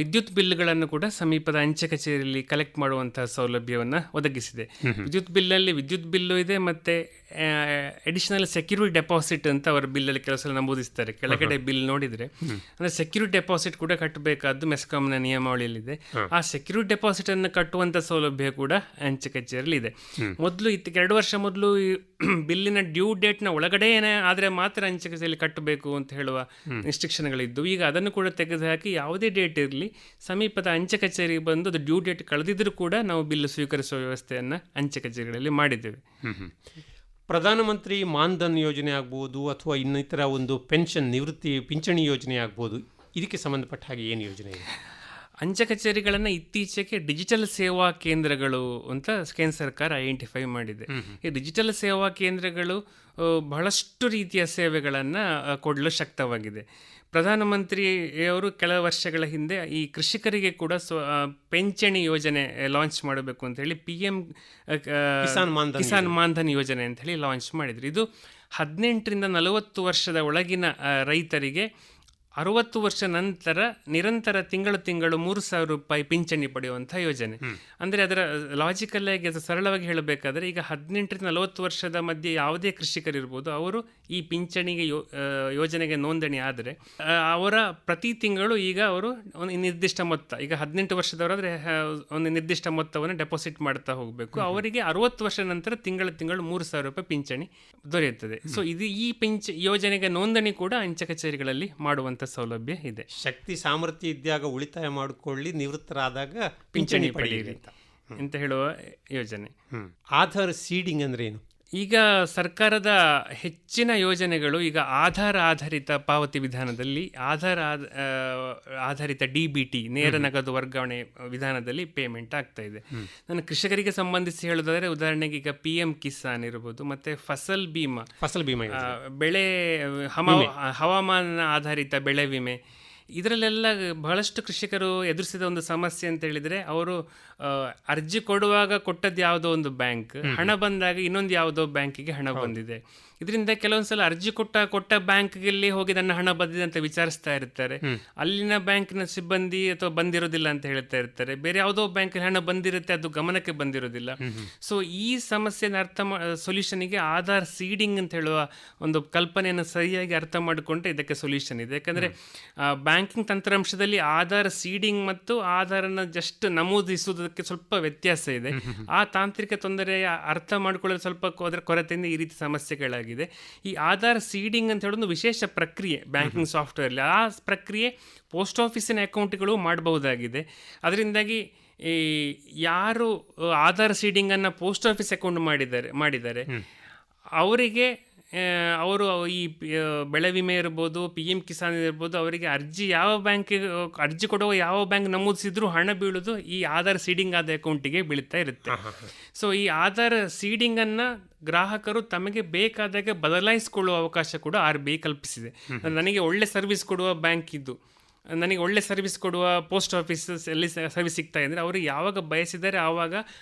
ವಿದ್ಯುತ್ ಬಿಲ್ಗಳನ್ನು ಕೂಡ ಸಮೀಪದ ಅಂಚೆ ಕಚೇರಿಯಲ್ಲಿ ಕಲೆಕ್ಟ್ ಮಾಡುವಂತಹ ಸೌಲಭ್ಯವನ್ನು ಒದಗಿಸಿದೆ. ವಿದ್ಯುತ್ ಬಿಲ್ಲಲ್ಲಿ ವಿದ್ಯುತ್ ಬಿಲ್ಲು ಇದೆ, ಮತ್ತೆ ಅಡಿಷನಲ್ ಸೆಕ್ಯೂರಿಟಿ ಡೆಪಾಸಿಟ್ ಅಂತ ಅವರ ಬಿಲ್ಲಲ್ಲಿ ಕೆಲವು ಸಲ ನಮೂದಿಸ್ತಾರೆ. ಕೆಳಗಡೆ ಬಿಲ್ ನೋಡಿದರೆ ಅಂದರೆ ಸೆಕ್ಯೂರಿಟಿ ಡೆಪಾಸಿಟ್ ಕೂಡ ಕಟ್ಟಬೇಕಾದ್ದು ಮೆಸ್ಕಾಂನ ನಿಯಮಾವಳಿಯಲ್ಲಿದೆ. ಆ ಸೆಕ್ಯೂರಿಟಿ ಡೆಪಾಸಿಟ್ ಅನ್ನು ಕಟ್ಟುವಂಥ ಸೌಲಭ್ಯ ಕೂಡ ಅಂಚೆ ಕಚೇರಿಯಲ್ಲಿ ಇದೆ. ಮೊದಲು 2 ವರ್ಷ ಮೊದಲು ಬಿಲ್ಲಿನ ಡ್ಯೂ ಡೇಟ್ನ ಒಳಗಡೆ ಆದರೆ ಮಾತ್ರ ಅಂಚೆ ಕಚೇರಿಯಲ್ಲಿ ಕಟ್ಟಬೇಕು ಅಂತ ಹೇಳುವ ಇನ್ಸ್ಟ್ರಕ್ಷನ್ಗಳಿದ್ದು, ಈಗ ಅದನ್ನು ಕೂಡ ತೆಗೆದುಹಾಕಿ ಯಾವುದೇ ಡೇಟ್ ಇರಲಿ ಸಮೀಪದ ಅಂಚೆ ಕಚೇರಿಗೆ ಬಂದು ಅದು ಡ್ಯೂ ಡೇಟ್ ಕಳೆದಿದ್ರೂ ಕೂಡ ನಾವು ಬಿಲ್ ಸ್ವೀಕರಿಸುವ ವ್ಯವಸ್ಥೆಯನ್ನು ಅಂಚೆ ಕಚೇರಿಗಳಲ್ಲಿ ಮಾಡಿದ್ದೇವೆ. ಪ್ರಧಾನಮಂತ್ರಿ ಮಾನ್ಧನ್ ಯೋಜನೆ ಆಗ್ಬೋದು ಅಥವಾ ಇನ್ನಿತರ ಒಂದು ಪೆನ್ಷನ್ ನಿವೃತ್ತಿ ಪಿಂಚಣಿ ಯೋಜನೆ ಆಗ್ಬೋದು, ಇದಕ್ಕೆ ಸಂಬಂಧಪಟ್ಟ ಹಾಗೆ ಏನು ಯೋಜನೆ ಇದೆ? ಅಂಚೆ ಕಚೇರಿಗಳನ್ನು ಇತ್ತೀಚೆಗೆ ಡಿಜಿಟಲ್ ಸೇವಾ ಕೇಂದ್ರಗಳು ಅಂತ ಕೇಂದ್ರ ಸರ್ಕಾರ ಐಡೆಂಟಿಫೈ ಮಾಡಿದೆ. ಈ ಡಿಜಿಟಲ್ ಸೇವಾ ಕೇಂದ್ರಗಳು ಬಹಳಷ್ಟು ರೀತಿಯ ಸೇವೆಗಳನ್ನು ಕೊಡಲು ಶಕ್ತವಾಗಿದೆ. ಪ್ರಧಾನಮಂತ್ರಿಯವರು ಕೆಲ ವರ್ಷಗಳ ಹಿಂದೆ ಈ ಕೃಷಿಕರಿಗೆ ಕೂಡ ಪಿಂಚಣಿ ಯೋಜನೆ ಲಾಂಚ್ ಮಾಡಬೇಕು ಅಂತ ಹೇಳಿ PM ಕಿಸಾನ್ ಮಾನ್ಧನ್ ಯೋಜನೆ ಅಂತ ಹೇಳಿ ಲಾಂಚ್ ಮಾಡಿದ್ರು. ಇದು 18ರಿಂದ 40 ವರ್ಷದ ಒಳಗಿನ ರೈತರಿಗೆ 60 ವರ್ಷ ನಂತರ ನಿರಂತರ ತಿಂಗಳು 3,000 ರೂಪಾಯಿ ಪಿಂಚಣಿ ಪಡೆಯುವಂಥ ಯೋಜನೆ. ಅಂದರೆ ಅದರ ಲಾಜಿಕಲ್ ಆಗಿ ಸರಳವಾಗಿ ಹೇಳಬೇಕಾದ್ರೆ ಈಗ 18ರಿಂದ 40 ವರ್ಷದ ಮಧ್ಯೆ ಯಾವುದೇ ಕೃಷಿಕರಿರ್ಬೋದು, ಅವರು ಈ ಪಿಂಚಣಿಗೆ ಯೋಜನೆಗೆ ನೋಂದಣಿ ಆದರೆ ಅವರ ಪ್ರತಿ ತಿಂಗಳು ಈಗ ಅವರು ಒಂದು ನಿರ್ದಿಷ್ಟ ಮೊತ್ತ, ಈಗ 18 ವರ್ಷದವರಾದರೆ ಒಂದು ನಿರ್ದಿಷ್ಟ ಮೊತ್ತವನ್ನು ಡೆಪಾಸಿಟ್ ಮಾಡ್ತಾ ಹೋಗಬೇಕು. ಅವರಿಗೆ 60 ವರ್ಷ ನಂತರ ತಿಂಗಳು 3,000 ರೂಪಾಯಿ ಪಿಂಚಣಿ ದೊರೆಯುತ್ತದೆ. ಸೊ ಇದು ಈ ಯೋಜನೆಗೆ ನೋಂದಣಿ ಕೂಡ ಅಂಚೆ ಕಚೇರಿಗಳಲ್ಲಿ ಮಾಡುವಂಥ ಸೌಲಭ್ಯ ಇದೆ. ಶಕ್ತಿ ಸಾಮರ್ಥ್ಯ ಇದ್ದಾಗ ಉಳಿತಾಯ ಮಾಡಿಕೊಳ್ಳಿ, ನಿವೃತ್ತರಾದಾಗ ಪಿಂಚಣಿ ಪಡೆಯಿರಿ ಅಂತ ಹೇಳುವ ಯೋಜನೆ. ಆಧಾರ್ ಸೀಡಿಂಗ್ ಅಂದ್ರೆ ಏನು? ಈಗ ಸರ್ಕಾರದ ಹೆಚ್ಚಿನ ಯೋಜನೆಗಳು ಈಗ ಆಧಾರ್ ಆಧಾರಿತ ಪಾವತಿ ವಿಧಾನದಲ್ಲಿ, ಆಧಾರಿತ DBT ನೇರ ನಗದು ವರ್ಗಾವಣೆ ವಿಧಾನದಲ್ಲಿ ಪೇಮೆಂಟ್ ಆಗ್ತಾ ಇದೆ. ನಾನು ಕೃಷಿಕರಿಗೆ ಸಂಬಂಧಿಸಿ ಹೇಳೋದಾದರೆ ಉದಾಹರಣೆಗೆ ಈಗ PM ಕಿಸಾನ್ ಇರ್ಬೋದು, ಮತ್ತೆ ಫಸಲ್ ಬಿಮಾ ಬೆಳೆ ಹವಾಮಾನ ಆಧಾರಿತ ಬೆಳೆ ವಿಮೆ, ಇದರಲ್ಲೆಲ್ಲ ಬಹಳಷ್ಟು ಕೃಷಿಕರು ಎದುರಿಸಿದ ಒಂದು ಸಮಸ್ಯೆ ಅಂತ ಹೇಳಿದರೆ, ಅವರು ಅರ್ಜಿ ಕೊಡುವಾಗ ಕೊಟ್ಟದ್ದು ಯಾವುದೋ ಒಂದು ಬ್ಯಾಂಕ್, ಹಣ ಬಂದಾಗ ಇನ್ನೊಂದು ಯಾವುದೋ ಬ್ಯಾಂಕಿಗೆ ಹಣ ಬಂದಿದೆ. ಇದರಿಂದ ಕೆಲವೊಂದು ಸಲ ಅರ್ಜಿ ಕೊಟ್ಟ ಬ್ಯಾಂಕ್ಗೆ ಹೋಗಿ ನನ್ನ ಹಣ ಬಂದಿದೆ ಅಂತ ವಿಚಾರಿಸ್ತಾ ಇರ್ತಾರೆ. ಅಲ್ಲಿನ ಬ್ಯಾಂಕಿನ ಸಿಬ್ಬಂದಿ ಅಥವಾ ಬಂದಿರೋದಿಲ್ಲ ಅಂತ ಹೇಳ್ತಾ ಇರ್ತಾರೆ. ಬೇರೆ ಯಾವುದೋ ಬ್ಯಾಂಕಲ್ಲಿ ಹಣ ಬಂದಿರುತ್ತೆ, ಅದು ಗಮನಕ್ಕೆ ಬಂದಿರೋದಿಲ್ಲ. ಸೊ ಈ ಸಮಸ್ಯೆನ ಸೊಲ್ಯೂಷನ್ಗೆ ಆಧಾರ್ ಸೀಡಿಂಗ್ ಅಂತ ಹೇಳುವ ಒಂದು ಕಲ್ಪನೆಯನ್ನು ಸರಿಯಾಗಿ ಅರ್ಥ ಮಾಡಿಕೊಂಡ್ರೆ ಇದಕ್ಕೆ ಸೊಲ್ಯೂಷನ್ ಇದೆ. ಯಾಕಂದರೆ ಬ್ಯಾಂಕಿಂಗ್ ತಂತ್ರಾಂಶದಲ್ಲಿ ಆಧಾರ್ ಸೀಡಿಂಗ್ ಮತ್ತು ಆಧಾರನ್ನು ಜಸ್ಟ್ ನಮೂದಿಸುವುದಕ್ಕೆ ಸ್ವಲ್ಪ ವ್ಯತ್ಯಾಸ ಇದೆ. ಆ ತಾಂತ್ರಿಕ ತೊಂದರೆ ಅರ್ಥ ಮಾಡಿಕೊಳ್ಳಲು ಸ್ವಲ್ಪ ಕೊರತೆಯಿಂದ ಈ ರೀತಿ ಸಮಸ್ಯೆಗಳಾಗಿದೆ. ಈ ಆಧಾರ್ ಸೀಡಿಂಗ್ ಅಂತ ಹೇಳೋದು ವಿಶೇಷ ಪ್ರಕ್ರಿಯೆ ಬ್ಯಾಂಕಿಂಗ್ ಸಾಫ್ಟ್ವೇರ್ಲಿ. ಆ ಪ್ರಕ್ರಿಯೆ ಪೋಸ್ಟ್ ಆಫೀಸಿನ ಅಕೌಂಟ್ಗಳು ಮಾಡಬಹುದಾಗಿದೆ. ಅದರಿಂದಾಗಿ ಯಾರು ಆಧಾರ್ ಸೀಡಿಂಗನ್ನು ಪೋಸ್ಟ್ ಆಫೀಸ್ ಅಕೌಂಟ್ ಮಾಡಿದ್ದಾರೆ ಅವರಿಗೆ ಅವರು ಈ ಬೆಳೆ ವಿಮೆ ಇರ್ಬೋದು, PM ಕಿಸಾನ್ ಇರ್ಬೋದು, ಅವರಿಗೆ ಅರ್ಜಿ ಕೊಡುವ ಯಾವ ಬ್ಯಾಂಕ್ ನಮೂದಿಸಿದ್ರೂ ಹಣ ಬೀಳೋದು ಈ ಆಧಾರ್ ಸೀಡಿಂಗ್ ಆದ ಅಕೌಂಟಿಗೆ ಬೀಳ್ತಾ ಇರುತ್ತೆ. ಸೊ ಈ ಆಧಾರ್ ಸೀಡಿಂಗನ್ನು ಗ್ರಾಹಕರು ತಮಗೆ ಬೇಕಾದಾಗೆ ಬದಲಾಯಿಸಿಕೊಳ್ಳುವ ಅವಕಾಶ ಕೂಡ RBI ಕಲ್ಪಿಸಿದೆ. ನನಗೆ ಒಳ್ಳೆ ಸರ್ವಿಸ್ ಕೊಡುವ ಬ್ಯಾಂಕ್ ಇದ್ದು, ನನಗೆ ಒಳ್ಳೆ ಸರ್ವಿಸ್ ಕೊಡುವ ಪೋಸ್ಟ್ ಆಫೀಸಲ್ಲಿ ಸರ್ವಿಸ್ ಸಿಗ್ತಾ ಇದ್ದರೆ ಅವರು ಯಾವಾಗ ಬಯಸಿದರೆ ಆವಾಗ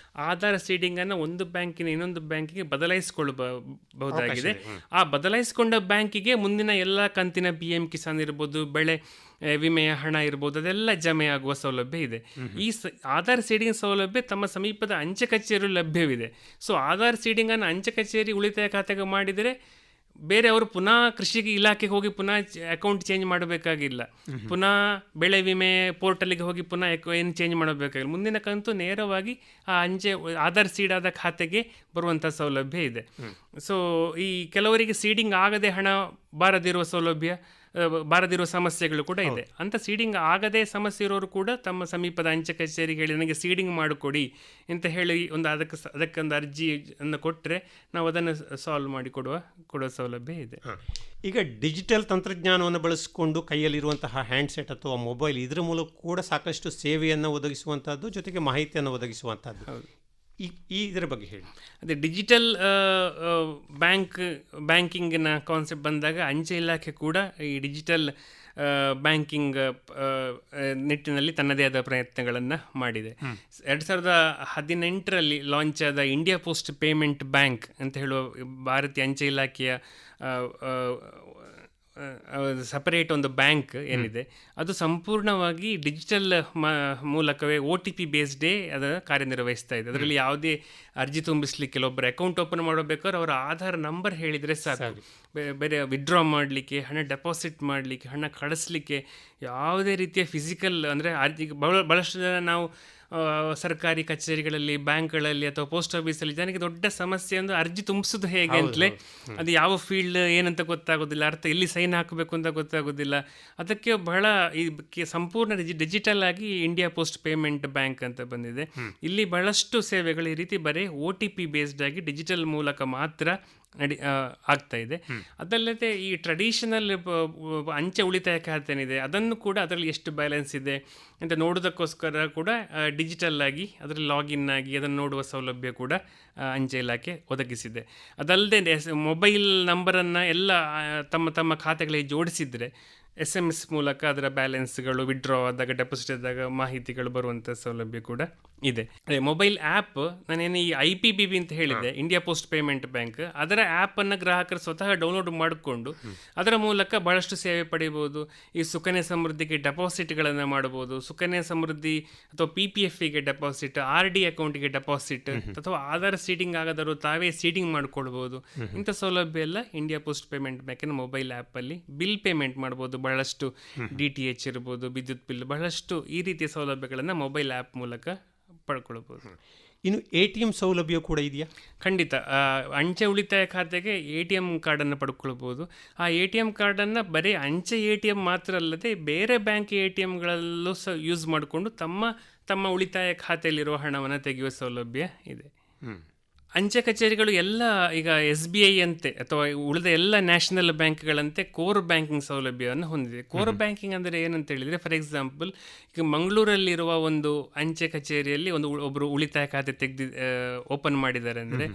ಆಧಾರ್ ಸೀಡಿಂಗನ್ನು ಒಂದು ಬ್ಯಾಂಕಿನ ಇನ್ನೊಂದು ಬ್ಯಾಂಕಿಗೆ ಬದಲಾಯಿಸಿಕೊಳ್ಳಬಹುದಾಗಿದೆ. ಆ ಬದಲಾಯಿಸಿಕೊಂಡ ಬ್ಯಾಂಕಿಗೆ ಮುಂದಿನ ಎಲ್ಲ ಕಂತಿನ PM ಕಿಸಾನ್ ಇರ್ಬೋದು, ಬೆಳೆ ವಿಮೆಯ ಹಣ ಇರ್ಬೋದು, ಅದೆಲ್ಲ ಜಮೆ ಆಗುವ ಸೌಲಭ್ಯ ಇದೆ. ಈ ಆಧಾರ್ ಸೀಡಿಂಗ್ ಸೌಲಭ್ಯ ತಮ್ಮ ಸಮೀಪದ ಅಂಚೆ ಕಚೇರಿ ಲಭ್ಯವಿದೆ. ಸೊ ಆಧಾರ್ ಸೀಡಿಂಗನ್ನು ಅಂಚೆ ಕಚೇರಿ ಉಳಿತಾಯ ಖಾತೆಗೆ ಮಾಡಿದರೆ ಬೇರೆ ಅವರು ಪುನಃ ಕೃಷಿ ಇಲಾಖೆಗೆ ಹೋಗಿ ಪುನಃ ಅಕೌಂಟ್ ಚೇಂಜ್ ಮಾಡಬೇಕಾಗಿಲ್ಲ, ಪುನಃ ಬೆಳೆ ವಿಮೆ ಪೋರ್ಟಲ್ಗೆ ಹೋಗಿ ಪುನಃ ಏನು ಚೇಂಜ್ ಮಾಡಬೇಕಾಗಿಲ್ಲ. ಮುಂದಿನ ಕಂತು ನೇರವಾಗಿ ಆ ಆಧಾರ್ ಸೀಡ್ ಆದ ಖಾತೆಗೆ ಬರುವಂಥ ಸೌಲಭ್ಯ ಇದೆ. ಸೊ ಈ ಕೆಲವರಿಗೆ ಸೀಡಿಂಗ್ ಆಗದೆ ಹಣ ಬಾರದಿರುವ ಬಾರದಿರುವ ಸಮಸ್ಯೆಗಳು ಕೂಡ ಇದೆ. ಅಂತ ಸೀಡಿಂಗ್ ಆಗದೆ ಸಮಸ್ಯೆ ಇರೋರು ಕೂಡ ತಮ್ಮ ಸಮೀಪದ ಅಂಚೆ ಕಚೇರಿಗೆ ಹೇಳಿ ನನಗೆ ಸೀಡಿಂಗ್ ಮಾಡಿಕೊಡಿ ಅಂತ ಹೇಳಿ ಅದಕ್ಕೊಂದು ಅರ್ಜಿಯನ್ನು ಕೊಟ್ಟರೆ ನಾವು ಅದನ್ನು ಸಾಲ್ವ್ ಮಾಡಿ ಕೊಡುವ ಸೌಲಭ್ಯ ಇದೆ. ಈಗ ಡಿಜಿಟಲ್ ತಂತ್ರಜ್ಞಾನವನ್ನು ಬಳಸಿಕೊಂಡು ಕೈಯಲ್ಲಿರುವಂತಹ ಹ್ಯಾಂಡ್ಸೆಟ್ ಅಥವಾ ಮೊಬೈಲ್ ಇದರ ಮೂಲಕ ಕೂಡ ಸಾಕಷ್ಟು ಸೇವೆಯನ್ನು ಒದಗಿಸುವಂಥದ್ದು, ಜೊತೆಗೆ ಮಾಹಿತಿಯನ್ನು ಒದಗಿಸುವಂಥದ್ದು. ಇದರ ಬಗ್ಗೆ ಹೇಳಿ. ಅದೇ ಡಿಜಿಟಲ್ ಬ್ಯಾಂಕಿಂಗಿನ ಕಾನ್ಸೆಪ್ಟ್ ಬಂದಾಗ ಅಂಚೆ ಇಲಾಖೆ ಕೂಡ ಈ ಡಿಜಿಟಲ್ ಬ್ಯಾಂಕಿಂಗ್ ನಿಟ್ಟಿನಲ್ಲಿ ತನ್ನದೇ ಆದ ಪ್ರಯತ್ನಗಳನ್ನು ಮಾಡಿದೆ. 2018ರಲ್ಲಿ ಲಾಂಚ್ ಆದ ಇಂಡಿಯಾ ಪೋಸ್ಟ್ ಪೇಮೆಂಟ್ ಬ್ಯಾಂಕ್ ಅಂತ ಹೇಳುವ ಭಾರತೀಯ ಅಂಚೆ ಇಲಾಖೆಯ ಸಪರೇಟ್ ಒಂದು ಬ್ಯಾಂಕ್ ಏನಿದೆ, ಅದು ಸಂಪೂರ್ಣವಾಗಿ ಡಿಜಿಟಲ್ ಮೂಲಕವೇ OTP ಬೇಸ್ಡೇ ಅದರ ಕಾರ್ಯನಿರ್ವಹಿಸ್ತಾ ಇದೆ. ಅದರಲ್ಲಿ ಯಾವುದೇ ಅರ್ಜಿ ತುಂಬಿಸ್ಲಿಕ್ಕೆ, ಒಬ್ಬರು ಅಕೌಂಟ್ ಓಪನ್ ಮಾಡಬೇಕಾದ್ರೆ ಅವರ ಆಧಾರ್ ನಂಬರ್ ಹೇಳಿದರೆ ಸಾಕು. ಬೇರೆ ವಿಡ್ರಾ ಮಾಡಲಿಕ್ಕೆ, ಹಣ ಡೆಪಾಸಿಟ್ ಮಾಡಲಿಕ್ಕೆ, ಹಣ ಕಳಿಸ್ಲಿಕ್ಕೆ ಯಾವುದೇ ರೀತಿಯ ಫಿಸಿಕಲ್ ಅಂದರೆ ಅರ್ಜಿ ಭಾಳಷ್ಟು ಜನ ನಾವು ಸರ್ಕಾರಿ ಕಚೇರಿಗಳಲ್ಲಿ, ಬ್ಯಾಂಕ್ಗಳಲ್ಲಿ ಅಥವಾ ಪೋಸ್ಟ್ ಆಫೀಸಲ್ಲಿ ಜನಕ್ಕೆ ದೊಡ್ಡ ಸಮಸ್ಯೆ ಅಂದರೆ ಅರ್ಜಿ ತುಂಬಿಸೋದು ಹೇಗೆ ಅಂತಲೇ, ಅದು ಯಾವ ಫೀಲ್ಡ್ ಏನಂತ ಗೊತ್ತಾಗೋದಿಲ್ಲ, ಅರ್ಥ ಎಲ್ಲಿ ಸೈನ್ ಹಾಕಬೇಕು ಅಂತ ಗೊತ್ತಾಗೋದಿಲ್ಲ. ಅದಕ್ಕೆ ಬಹಳ ಸಂಪೂರ್ಣ ಡಿಜಿಟಲ್ ಆಗಿ ಇಂಡಿಯಾ ಪೋಸ್ಟ್ ಪೇಮೆಂಟ್ ಬ್ಯಾಂಕ್ ಅಂತ ಬಂದಿದೆ. ಇಲ್ಲಿ ಬಹಳಷ್ಟು ಸೇವೆಗಳು ಈ ರೀತಿ ಬರೀ OTP ಬೇಸ್ಡ್ ಆಗಿ ಡಿಜಿಟಲ್ ಮೂಲಕ ಮಾತ್ರ ಆಗ್ತಾ ಇದೆ. ಅದಲ್ಲದೆ ಈ ಟ್ರೆಡಿಷನಲ್ ಅಂಚೆ ಉಳಿತಾಯ ಖಾತೆ ಏನಿದೆ ಅದನ್ನು ಕೂಡ ಅದರಲ್ಲಿ ಎಷ್ಟು ಬ್ಯಾಲೆನ್ಸ್ ಇದೆ ಅಂತ ನೋಡೋದಕ್ಕೋಸ್ಕರ ಕೂಡ ಡಿಜಿಟಲ್ ಆಗಿ ಅದರಲ್ಲಿ ಲಾಗಿನ್ ಆಗಿ ಅದನ್ನು ನೋಡುವ ಸೌಲಭ್ಯ ಕೂಡ ಅಂಚೆ ಇಲಾಖೆ ಒದಗಿಸಿದೆ. ಅದಲ್ಲದೆ ಮೊಬೈಲ್ ನಂಬರನ್ನು ಎಲ್ಲ ತಮ್ಮ ಖಾತೆಗಳಿಗೆ ಜೋಡಿಸಿದರೆ SMS ಮೂಲಕ ಅದರ ಬ್ಯಾಲೆನ್ಸ್ಗಳು, ವಿಡ್ರಾ ಆದಾಗ, ಡೆಪಾಸಿಟ್ ಆದಾಗ ಮಾಹಿತಿಗಳು ಬರುವಂಥ ಸೌಲಭ್ಯ ಕೂಡ ಇದೆ. ಅದೇ ಮೊಬೈಲ್ ಆ್ಯಪ್, ನಾನೇನು ಈ IPPB ಅಂತ ಹೇಳಿದೆ, ಇಂಡಿಯಾ ಪೋಸ್ಟ್ ಪೇಮೆಂಟ್ ಬ್ಯಾಂಕ್, ಅದರ ಆ್ಯಪನ್ನು ಗ್ರಾಹಕರು ಸ್ವತಃ ಡೌನ್ಲೋಡ್ ಮಾಡಿಕೊಂಡು ಅದರ ಮೂಲಕ ಬಹಳಷ್ಟು ಸೇವೆ ಪಡಿಬೋದು. ಈ ಸುಕನ್ಯಾ ಸಮೃದ್ಧಿಗೆ ಡೆಪಾಸಿಟ್ಗಳನ್ನು ಮಾಡ್ಬೋದು, ಸುಕನ್ಯಾ ಸಮೃದ್ಧಿ ಅಥವಾ PPFಗೆ ಡೆಪಾಸಿಟ್, RD ಅಕೌಂಟಿಗೆ ಡೆಪಾಸಿಟ್, ಅಥವಾ ಆಧಾರ್ ಸೀಡಿಂಗ್ ಆಗದರೂ ತಾವೇ ಸೀಡಿಂಗ್ ಮಾಡ್ಕೊಳ್ಬೋದು. ಇಂಥ ಸೌಲಭ್ಯ ಎಲ್ಲ ಇಂಡಿಯಾ ಪೋಸ್ಟ್ ಪೇಮೆಂಟ್ ಬ್ಯಾಂಕಿನ ಮೊಬೈಲ್ ಆ್ಯಪಲ್ಲಿ ಬಿಲ್ ಪೇಮೆಂಟ್ ಮಾಡ್ಬೋದು. ಬಹಳಷ್ಟು DTH ಇರ್ಬೋದು, ವಿದ್ಯುತ್ ಬಿಲ್, ಬಹಳಷ್ಟು ಈ ರೀತಿಯ ಸೌಲಭ್ಯಗಳನ್ನು ಮೊಬೈಲ್ ಆ್ಯಪ್ ಮೂಲಕ ಪಡ್ಕೊಳ್ಬೋದು. ಇನ್ನು ATM ಸೌಲಭ್ಯ ಕೂಡ ಇದೆಯಾ? ಖಂಡಿತ. ಅಂಚೆ ಉಳಿತಾಯ ಖಾತೆಗೆ ATM ಕಾರ್ಡನ್ನು ಪಡ್ಕೊಳ್ಬೋದು. ಆ ATM ಕಾರ್ಡನ್ನು ಬರೀ ಅಂಚೆ ATM ಮಾತ್ರ ಅಲ್ಲದೆ ಬೇರೆ ಬ್ಯಾಂಕ್ ATMಗಳಲ್ಲೂ ಯೂಸ್ ಮಾಡಿಕೊಂಡು ತಮ್ಮ ಉಳಿತಾಯ ಖಾತೆಯಲ್ಲಿರುವ ಹಣವನ್ನು ತೆಗೆಯುವ ಸೌಲಭ್ಯ ಇದೆ. ಅಂಚೆ ಕಚೇರಿಗಳು ಎಲ್ಲ ಈಗ SBI ಅಂತೆ ಅಥವಾ ಉಳಿದ ಎಲ್ಲ ನ್ಯಾಷನಲ್ ಬ್ಯಾಂಕ್ಗಳಂತೆ ಕೋರ್ ಬ್ಯಾಂಕಿಂಗ್ ಸೌಲಭ್ಯವನ್ನು ಹೊಂದಿದೆ. ಕೋರ್ ಬ್ಯಾಂಕಿಂಗ್ ಅಂದರೆ ಏನಂತ ಹೇಳಿದರೆ, ಫಾರ್ ಎಕ್ಸಾಂಪಲ್ ಈಗ ಮಂಗಳೂರಲ್ಲಿರುವ ಒಂದು ಅಂಚೆ ಕಚೇರಿಯಲ್ಲಿ ಒಬ್ಬರು ಉಳಿತಾಯ ಖಾತೆ ಓಪನ್ ಮಾಡಿದ್ದಾರೆ ಅಂದರೆ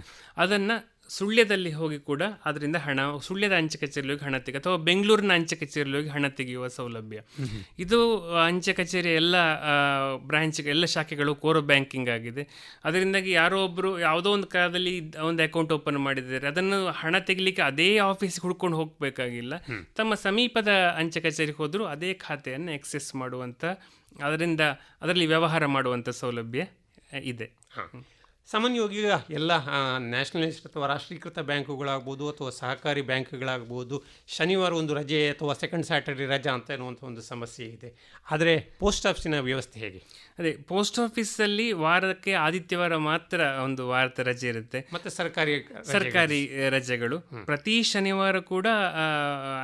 ಅದನ್ನು ಸುಳ್ಯದಲ್ಲಿ ಹೋಗಿ ಕೂಡ ಅದರಿಂದ ಸುಳ್ಯದ ಅಂಚೆ ಕಚೇರಿಯಲ್ಲಿ ಹೋಗಿ ಹಣ ತೆಗೆ, ಅಥವಾ ಬೆಂಗಳೂರಿನ ಅಂಚೆ ಕಚೇರಿಯಲ್ಲಿ ಹೋಗಿ ಹಣ ತೆಗೆಯುವ ಸೌಲಭ್ಯ. ಇದು ಅಂಚೆ ಕಚೇರಿಯ ಎಲ್ಲ ಶಾಖೆಗಳು ಕೋರ್ ಬ್ಯಾಂಕಿಂಗ್ ಆಗಿದೆ. ಅದರಿಂದಾಗಿ ಯಾರೋ ಒಬ್ಬರು ಯಾವುದೋ ಒಂದು ಕಾಲದಲ್ಲಿ ಒಂದು ಅಕೌಂಟ್ ಓಪನ್ ಮಾಡಿದ್ದಾರೆ, ಅದನ್ನು ಹಣ ತೆಗಿಲಿಕ್ಕೆ ಅದೇ ಆಫೀಸ್ಗೆ ಹುಡ್ಕೊಂಡು ಹೋಗಬೇಕಾಗಿಲ್ಲ. ತಮ್ಮ ಸಮೀಪದ ಅಂಚೆ ಕಚೇರಿಗೆ ಹೋದರೂ ಅದೇ ಖಾತೆಯನ್ನು ಎಕ್ಸೆಸ್ ಮಾಡುವಂಥ, ಅದರಲ್ಲಿ ವ್ಯವಹಾರ ಮಾಡುವಂಥ ಸೌಲಭ್ಯ ಇದೆ. ಸಾಮಾನ್ಯವಾಗಿ ಎಲ್ಲ ನ್ಯಾಷನಲೈಸ್ಡ್ ಅಥವಾ ರಾಷ್ಟ್ರೀಕೃತ ಬ್ಯಾಂಕುಗಳಾಗ್ಬೋದು ಅಥವಾ ಸಹಕಾರಿ ಬ್ಯಾಂಕ್ಗಳಾಗ್ಬೋದು, ಶನಿವಾರ ಒಂದು ರಜೆ ಅಥವಾ ಸೆಕೆಂಡ್ ಸ್ಯಾಟರ್ಡೇ ರಜಾ ಅಂತ ಎನ್ನುವಂಥ ಒಂದು ಸಮಸ್ಯೆ ಇದೆ. ಆದರೆ ಪೋಸ್ಟ್ ಆಫೀಸಿನ ವ್ಯವಸ್ಥೆ ಹೇಗೆ? ಅದೇ ಪೋಸ್ಟ್ ಆಫೀಸಲ್ಲಿ ವಾರಕ್ಕೆ ಆದಿತ್ಯವಾರ ಮಾತ್ರ ಒಂದು ವಾರದ ರಜೆ ಇರುತ್ತೆ. ಮತ್ತು ಸರ್ಕಾರಿ ರಜೆಗಳು ಪ್ರತಿ ಶನಿವಾರ ಕೂಡ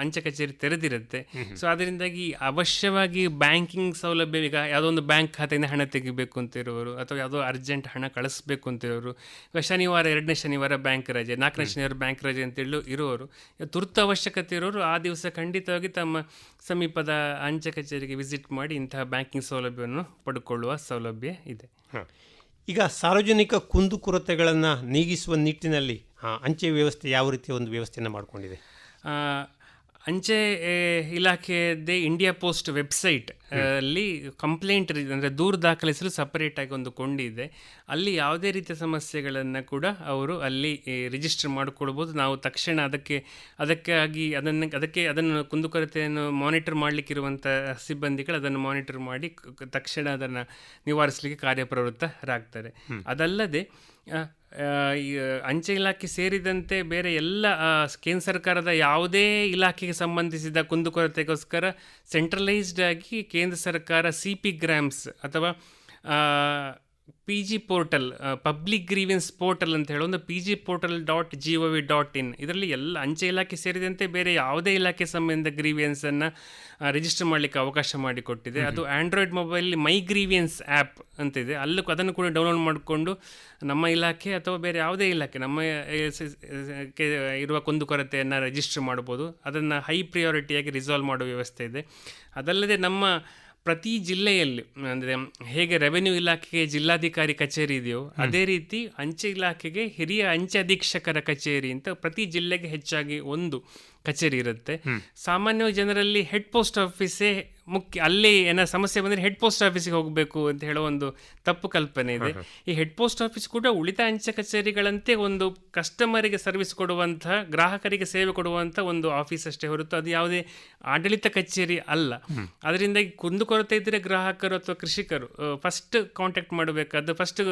ಅಂಚೆ ಕಚೇರಿ ತೆರೆದಿರುತ್ತೆ. ಸೊ ಅದರಿಂದಾಗಿ ಅವಶ್ಯವಾಗಿ ಬ್ಯಾಂಕಿಂಗ್ ಸೌಲಭ್ಯ, ಈಗ ಯಾವುದೋ ಒಂದು ಬ್ಯಾಂಕ್ ಖಾತೆಯಿಂದ ಹಣ ತೆಗಿಬೇಕು ಅಂತ ಇರೋರು ಅಥವಾ ಯಾವುದೋ ಅರ್ಜೆಂಟ್ ಹಣ ಕಳಿಸ್ಬೇಕು ಅಂತಿರೋರು, ಈಗ ಶನಿವಾರ 2ನೇ ಶನಿವಾರ ಬ್ಯಾಂಕ್ ರಜೆ, 4ನೇ ಶನಿವಾರ ಬ್ಯಾಂಕ್ ರಜೆ ಅಂತೇಳಿ ಇರೋರು, ತುರ್ತು ಅವಶ್ಯಕತೆ ಇರೋರು ಆ ದಿವಸ ಖಂಡಿತವಾಗಿ ತಮ್ಮ ಸಮೀಪದ ಅಂಚೆ ಕಚೇರಿಗೆ ವಿಸಿಟ್ ಮಾಡಿ ಇಂತಹ ಬ್ಯಾಂಕಿಂಗ್ ಸೌಲಭ್ಯವನ್ನು ಪಡ್ಕೊಳ್ಳುವ ಸೌಲಭ್ಯ ಇದೆ. ಈಗ ಸಾರ್ವಜನಿಕ ಕುಂದುಕೊರತೆಗಳನ್ನು ನೀಗಿಸುವ ನಿಟ್ಟಿನಲ್ಲಿ ಅಂಚೆ ವ್ಯವಸ್ಥೆ ಯಾವ ರೀತಿಯ ಒಂದು ವ್ಯವಸ್ಥೆಯನ್ನು ಮಾಡಿಕೊಂಡಿದೆ? ಅಂಚೆ ಇಲಾಖೆಯದ್ದೇ ಇಂಡಿಯಾ ಪೋಸ್ಟ್ ವೆಬ್ಸೈಟ್ ಅಲ್ಲಿ ಕಂಪ್ಲೇಂಟ್ ಅಂದರೆ ದೂರು ದಾಖಲಿಸಲು ಸಪರೇಟಾಗಿ ಒಂದು ಕೊಂಡಿದೆ. ಅಲ್ಲಿ ಯಾವುದೇ ರೀತಿಯ ಸಮಸ್ಯೆಗಳನ್ನು ಕೂಡ ಅವರು ಅಲ್ಲಿ ರಿಜಿಸ್ಟರ್ ಮಾಡಿಕೊಳ್ಬೋದು. ನಾವು ತಕ್ಷಣ ಅದನ್ನು ಕುಂದುಕೊರತೆಯನ್ನು ಮಾನಿಟರ್ ಮಾಡಲಿಕ್ಕಿರುವಂಥ ಸಿಬ್ಬಂದಿಗಳು ಅದನ್ನು ಮಾನಿಟರ್ ಮಾಡಿ ತಕ್ಷಣ ಅದನ್ನು ನಿವಾರಿಸಲಿಕ್ಕೆ ಕಾರ್ಯಪ್ರವೃತ್ತರಾಗ್ತಾರೆ. ಅದಲ್ಲದೆ ಈ ಅಂಚೆ ಇಲಾಖೆ ಸೇರಿದಂತೆ ಬೇರೆ ಎಲ್ಲ ಕೇಂದ್ರ ಸರ್ಕಾರದ ಯಾವುದೇ ಇಲಾಖೆಗೆ ಸಂಬಂಧಿಸಿದ ಕುಂದುಕೊರತೆಗೋಸ್ಕರ ಸೆಂಟ್ರಲೈಸ್ಡ್ ಆಗಿ ಕೇಂದ್ರ ಸರ್ಕಾರ CP ಗ್ರಾಮ್ಸ್ ಅಥವಾ PG portal, public grievance portal ಅಂತ ಹೇಳೋ ಒಂದು pgportal.gov.in, ಇದರಲ್ಲಿ ಎಲ್ಲ ಅಂಚೆ ಇಲಾಖೆ ಸೇರಿದಂತೆ ಬೇರೆ ಯಾವುದೇ ಇಲಾಖೆ ಸಂಬಂಧ ಗ್ರೀವಿಯನ್ಸನ್ನು ರಿಜಿಸ್ಟರ್ ಮಾಡಲಿಕ್ಕೆ ಅವಕಾಶ ಮಾಡಿಕೊಟ್ಟಿದೆ. ಅದು ಆಂಡ್ರಾಯ್ಡ್ ಮೊಬೈಲ್ ಮೈ ಗ್ರೀವಿಯನ್ಸ್ ಆ್ಯಪ್ ಅಂತಿದೆ, ಅದನ್ನು ಕೂಡ ಡೌನ್ಲೋಡ್ ಮಾಡಿಕೊಂಡು ನಮ್ಮ ಇಲಾಖೆ ಅಥವಾ ಬೇರೆ ಯಾವುದೇ ಇಲಾಖೆ ನಮ್ಮ ಇರುವ ಕುಂದುಕೊರತೆಯನ್ನು ರಿಜಿಸ್ಟರ್ ಮಾಡ್ಬೋದು. ಅದನ್ನು ಹೈ ಪ್ರಿಯಾರಿಟಿಯಾಗಿ ರಿಸಾಲ್ವ್ ಮಾಡೋ ವ್ಯವಸ್ಥೆ ಇದೆ. ಅದಲ್ಲದೆ ನಮ್ಮ ಪ್ರತಿ ಜಿಲ್ಲೆಯಲ್ಲಿ ಅಂದರೆ ಹೇಗೆ ರೆವೆನ್ಯೂ ಇಲಾಖೆಗೆ ಜಿಲ್ಲಾಧಿಕಾರಿ ಕಚೇರಿ ಇದೆಯೋ ಅದೇ ರೀತಿ ಅಂಚೆ ಇಲಾಖೆಗೆ ಹಿರಿಯ ಅಂಚೆ ಅಧೀಕ್ಷಕರ ಕಚೇರಿ ಅಂತ ಪ್ರತಿ ಜಿಲ್ಲೆಗೆ ಹೆಚ್ಚಾಗಿ ಒಂದು ಕಚೇರಿ ಇರುತ್ತೆ. ಸಾಮಾನ್ಯವಾಗಿ ಜನರಲ್ಲಿ ಹೆಡ್ ಪೋಸ್ಟ್ ಆಫೀಸೇ ಮುಖ್ಯ, ಅಲ್ಲಿ ಏನೋ ಸಮಸ್ಯೆ ಬಂದರೆ ಹೆಡ್ ಪೋಸ್ಟ್ ಆಫೀಸಿಗೆ ಹೋಗಬೇಕು ಅಂತ ಹೇಳೋ ಒಂದು ತಪ್ಪು ಕಲ್ಪನೆ ಇದೆ. ಈ ಹೆಡ್ ಪೋಸ್ಟ್ ಆಫೀಸ್ ಕೂಡ ಉಳಿತಾಯ ಅಂಚೆ ಕಚೇರಿಗಳಂತೆ ಒಂದು ಕಸ್ಟಮರಿಗೆ ಸರ್ವಿಸ್ ಕೊಡುವಂತಹ, ಗ್ರಾಹಕರಿಗೆ ಸೇವೆ ಕೊಡುವಂಥ ಒಂದು ಆಫೀಸ್ ಅಷ್ಟೇ ಹೊರತು ಅದು ಯಾವುದೇ ಆಡಳಿತ ಕಚೇರಿ ಅಲ್ಲ. ಅದರಿಂದ ಕುಂದುಕೊರತೆ ಇದ್ದರೆ ಗ್ರಾಹಕರು ಅಥವಾ ಕೃಷಿಕರು ಫಸ್ಟ್ ಕಾಂಟ್ಯಾಕ್ಟ್ ಮಾಡಬೇಕಾದ್ದು, ಫಸ್ಟ್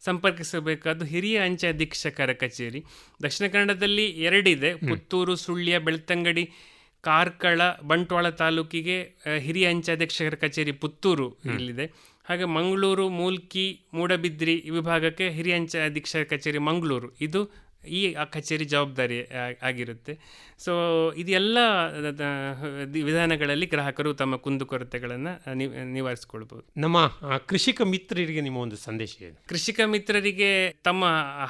ಸಂಪರ್ಕಿಸಬೇಕಾದ್ದು ಹಿರಿಯ ಅಂಚೆ ಅಧೀಕ್ಷಕರ ಕಚೇರಿ. ದಕ್ಷಿಣ ಕನ್ನಡದಲ್ಲಿ 2 ಇದೆ, ಪುತ್ತೂರು, ಸುಳ್ಯ, ಬೆಳ್ತಂಗಡಿ, ಕಾರ್ಕಳ, ಬಂಟ್ವಾಳ ತಾಲೂಕಿಗೆ ಹಿರಿಯ ಅಂಚೆ ಅಧೀಕ್ಷಕರ ಕಚೇರಿ ಪುತ್ತೂರು ಇಲ್ಲಿದೆ. ಹಾಗೆ ಮಂಗಳೂರು, ಮೂಲ್ಕಿ, ಮೂಡಬಿದ್ರಿ ವಿಭಾಗಕ್ಕೆ ಹಿರಿಯ ಅಂಚೆ ಅಧೀಕ್ಷಕರ ಕಚೇರಿ ಮಂಗಳೂರು, ಇದು ಈ ಕಚೇರಿ ಜವಾಬ್ದಾರಿ ಆಗಿರುತ್ತೆ. ಸೊ ಇದೆಲ್ಲ ವಿಧಾನಗಳಲ್ಲಿ ಗ್ರಾಹಕರು ತಮ್ಮ ಕುಂದುಕೊರತೆಗಳನ್ನು ನಿವಾರಿಸಿಕೊಳ್ಬೋದು. ನಮ್ಮ ಕೃಷಿಕ ಮಿತ್ರರಿಗೆ ನಿಮ್ಮ ಒಂದು ಸಂದೇಶ ಏನು? ಕೃಷಿಕ ಮಿತ್ರರಿಗೆ ತಮ್ಮ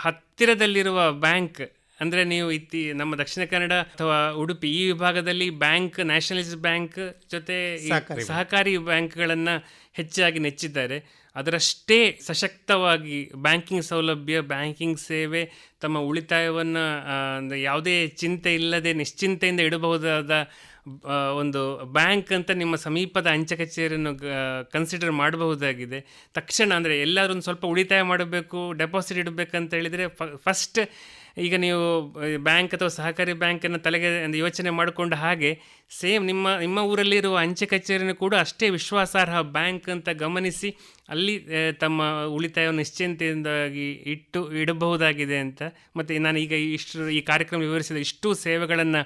ಹತ್ತಿರದಲ್ಲಿರುವ ಬ್ಯಾಂಕ್, ಅಂದರೆ ನೀವು ನಮ್ಮ ದಕ್ಷಿಣ ಕನ್ನಡ ಅಥವಾ ಉಡುಪಿ ಈ ವಿಭಾಗದಲ್ಲಿ ಬ್ಯಾಂಕ್, ನ್ಯಾಷನಲೈಸ್ಡ್ ಬ್ಯಾಂಕ್ ಜೊತೆ ಸಹಕಾರಿ ಬ್ಯಾಂಕ್ಗಳನ್ನು ಹೆಚ್ಚಾಗಿ ನೆಚ್ಚಿದ್ದಾರೆ. ಅದರಷ್ಟೇ ಸಶಕ್ತವಾಗಿ ಬ್ಯಾಂಕಿಂಗ್ ಸೌಲಭ್ಯ, ಬ್ಯಾಂಕಿಂಗ್ ಸೇವೆ, ತಮ್ಮ ಉಳಿತಾಯವನ್ನು ಯಾವುದೇ ಚಿಂತೆ ಇಲ್ಲದೆ ನಿಶ್ಚಿಂತೆಯಿಂದ ಇಡಬಹುದಾದ ಒಂದು ಬ್ಯಾಂಕ್ ಅಂತ ನಿಮ್ಮ ಸಮೀಪದ ಅಂಚೆ ಕಚೇರಿಯನ್ನು ಕನ್ಸಿಡರ್ ಮಾಡಬಹುದಾಗಿದೆ. ತಕ್ಷಣ ಅಂದರೆ ಎಲ್ಲಾದ್ರೂ ಒಂದು ಸ್ವಲ್ಪ ಉಳಿತಾಯ ಮಾಡಬೇಕು, ಡೆಪಾಸಿಟ್ ಇಡಬೇಕಂತ ಹೇಳಿದರೆ ಫಸ್ಟ್ ಈಗ ನೀವು ಬ್ಯಾಂಕ್ ಅಥವಾ ಸಹಕಾರಿ ಬ್ಯಾಂಕನ್ನು ತಲೆಗೆ ಯೋಚನೆ ಮಾಡಿಕೊಂಡ ಹಾಗೆ ಸೇಮ್ ನಿಮ್ಮ ಊರಲ್ಲಿರುವ ಅಂಚೆ ಕಚೇರಿನೂ ಕೂಡ ಅಷ್ಟೇ ವಿಶ್ವಾಸಾರ್ಹ ಬ್ಯಾಂಕ್ ಅಂತ ಗಮನಿಸಿ ಅಲ್ಲಿ ತಮ್ಮ ಉಳಿತಾಯವನ್ನು ನಿಶ್ಚಿಂತೆಯಿಂದಾಗಿ ಇಡಬಹುದಾಗಿದೆ ಅಂತ. ಮತ್ತು ನಾನು ಈಗ ಈ ಕಾರ್ಯಕ್ರಮ ವಿವರಿಸಿದ ಇಷ್ಟು ಸೇವೆಗಳನ್ನು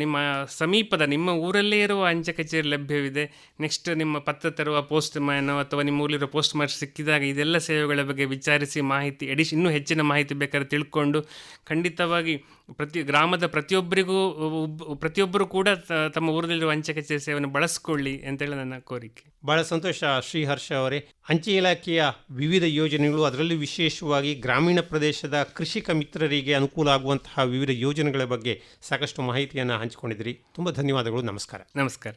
ನಿಮ್ಮ ಸಮೀಪದ ನಿಮ್ಮ ಊರಲ್ಲೇ ಇರುವ ಅಂಚೆ ಕಚೇರಿ ಲಭ್ಯವಿದೆ. ನೆಕ್ಸ್ಟ್ ನಿಮ್ಮ ಪತ್ರ ತರುವ ಪೋಸ್ಟ್ ಮ್ಯಾನ್ ಅಥವಾ ನಿಮ್ಮ ಊರಿರೋ ಪೋಸ್ಟ್ ಮಾಸ್ಟರ್ ಸಿಕ್ಕಿದಾಗ ಇದೆಲ್ಲ ಸೇವೆಗಳ ಬಗ್ಗೆ ವಿಚಾರಿಸಿ ಮಾಹಿತಿ ಇನ್ನೂ ಹೆಚ್ಚಿನ ಮಾಹಿತಿ ಬೇಕಾದ್ರೆ ತಿಳ್ಕೊಂಡು ಖಂಡಿತವಾಗಿ ಗ್ರಾಮದ ಪ್ರತಿಯೊಬ್ಬರು ಕೂಡ ತಮ್ಮ ಊರಲ್ಲಿರುವ ಅಂಚೆ ಕಚೇರಿ ಸೇವೆಯನ್ನು ಬಳಸ್ಕೊಳ್ಳಿ ಅಂತೇಳಿ ನನ್ನ ಕೋರಿಕೆ. ಬಹಳ ಸಂತೋಷ ಶ್ರೀಹರ್ಷ ಅವರೇ. ಅಂಚೆ ಇಲಾಖೆಯ ವಿವಿಧ ಯೋಜನೆಗಳು, ಅದರಲ್ಲೂ ವಿಶೇಷವಾಗಿ ಗ್ರಾಮೀಣ ಪ್ರದೇಶದ ಕೃಷಿಕ ಮಿತ್ರರಿಗೆ ಅನುಕೂಲ ಆಗುವಂತಹ ವಿವಿಧ ಯೋಜನೆಗಳ ಬಗ್ಗೆ ಸಾಕಷ್ಟು ಮಾಹಿತಿಯನ್ನು ಹಂಚಿಕೊಂಡಿದ್ದೀರಿ. ತುಂಬ ಧನ್ಯವಾದಗಳು. ನಮಸ್ಕಾರ. ನಮಸ್ಕಾರ.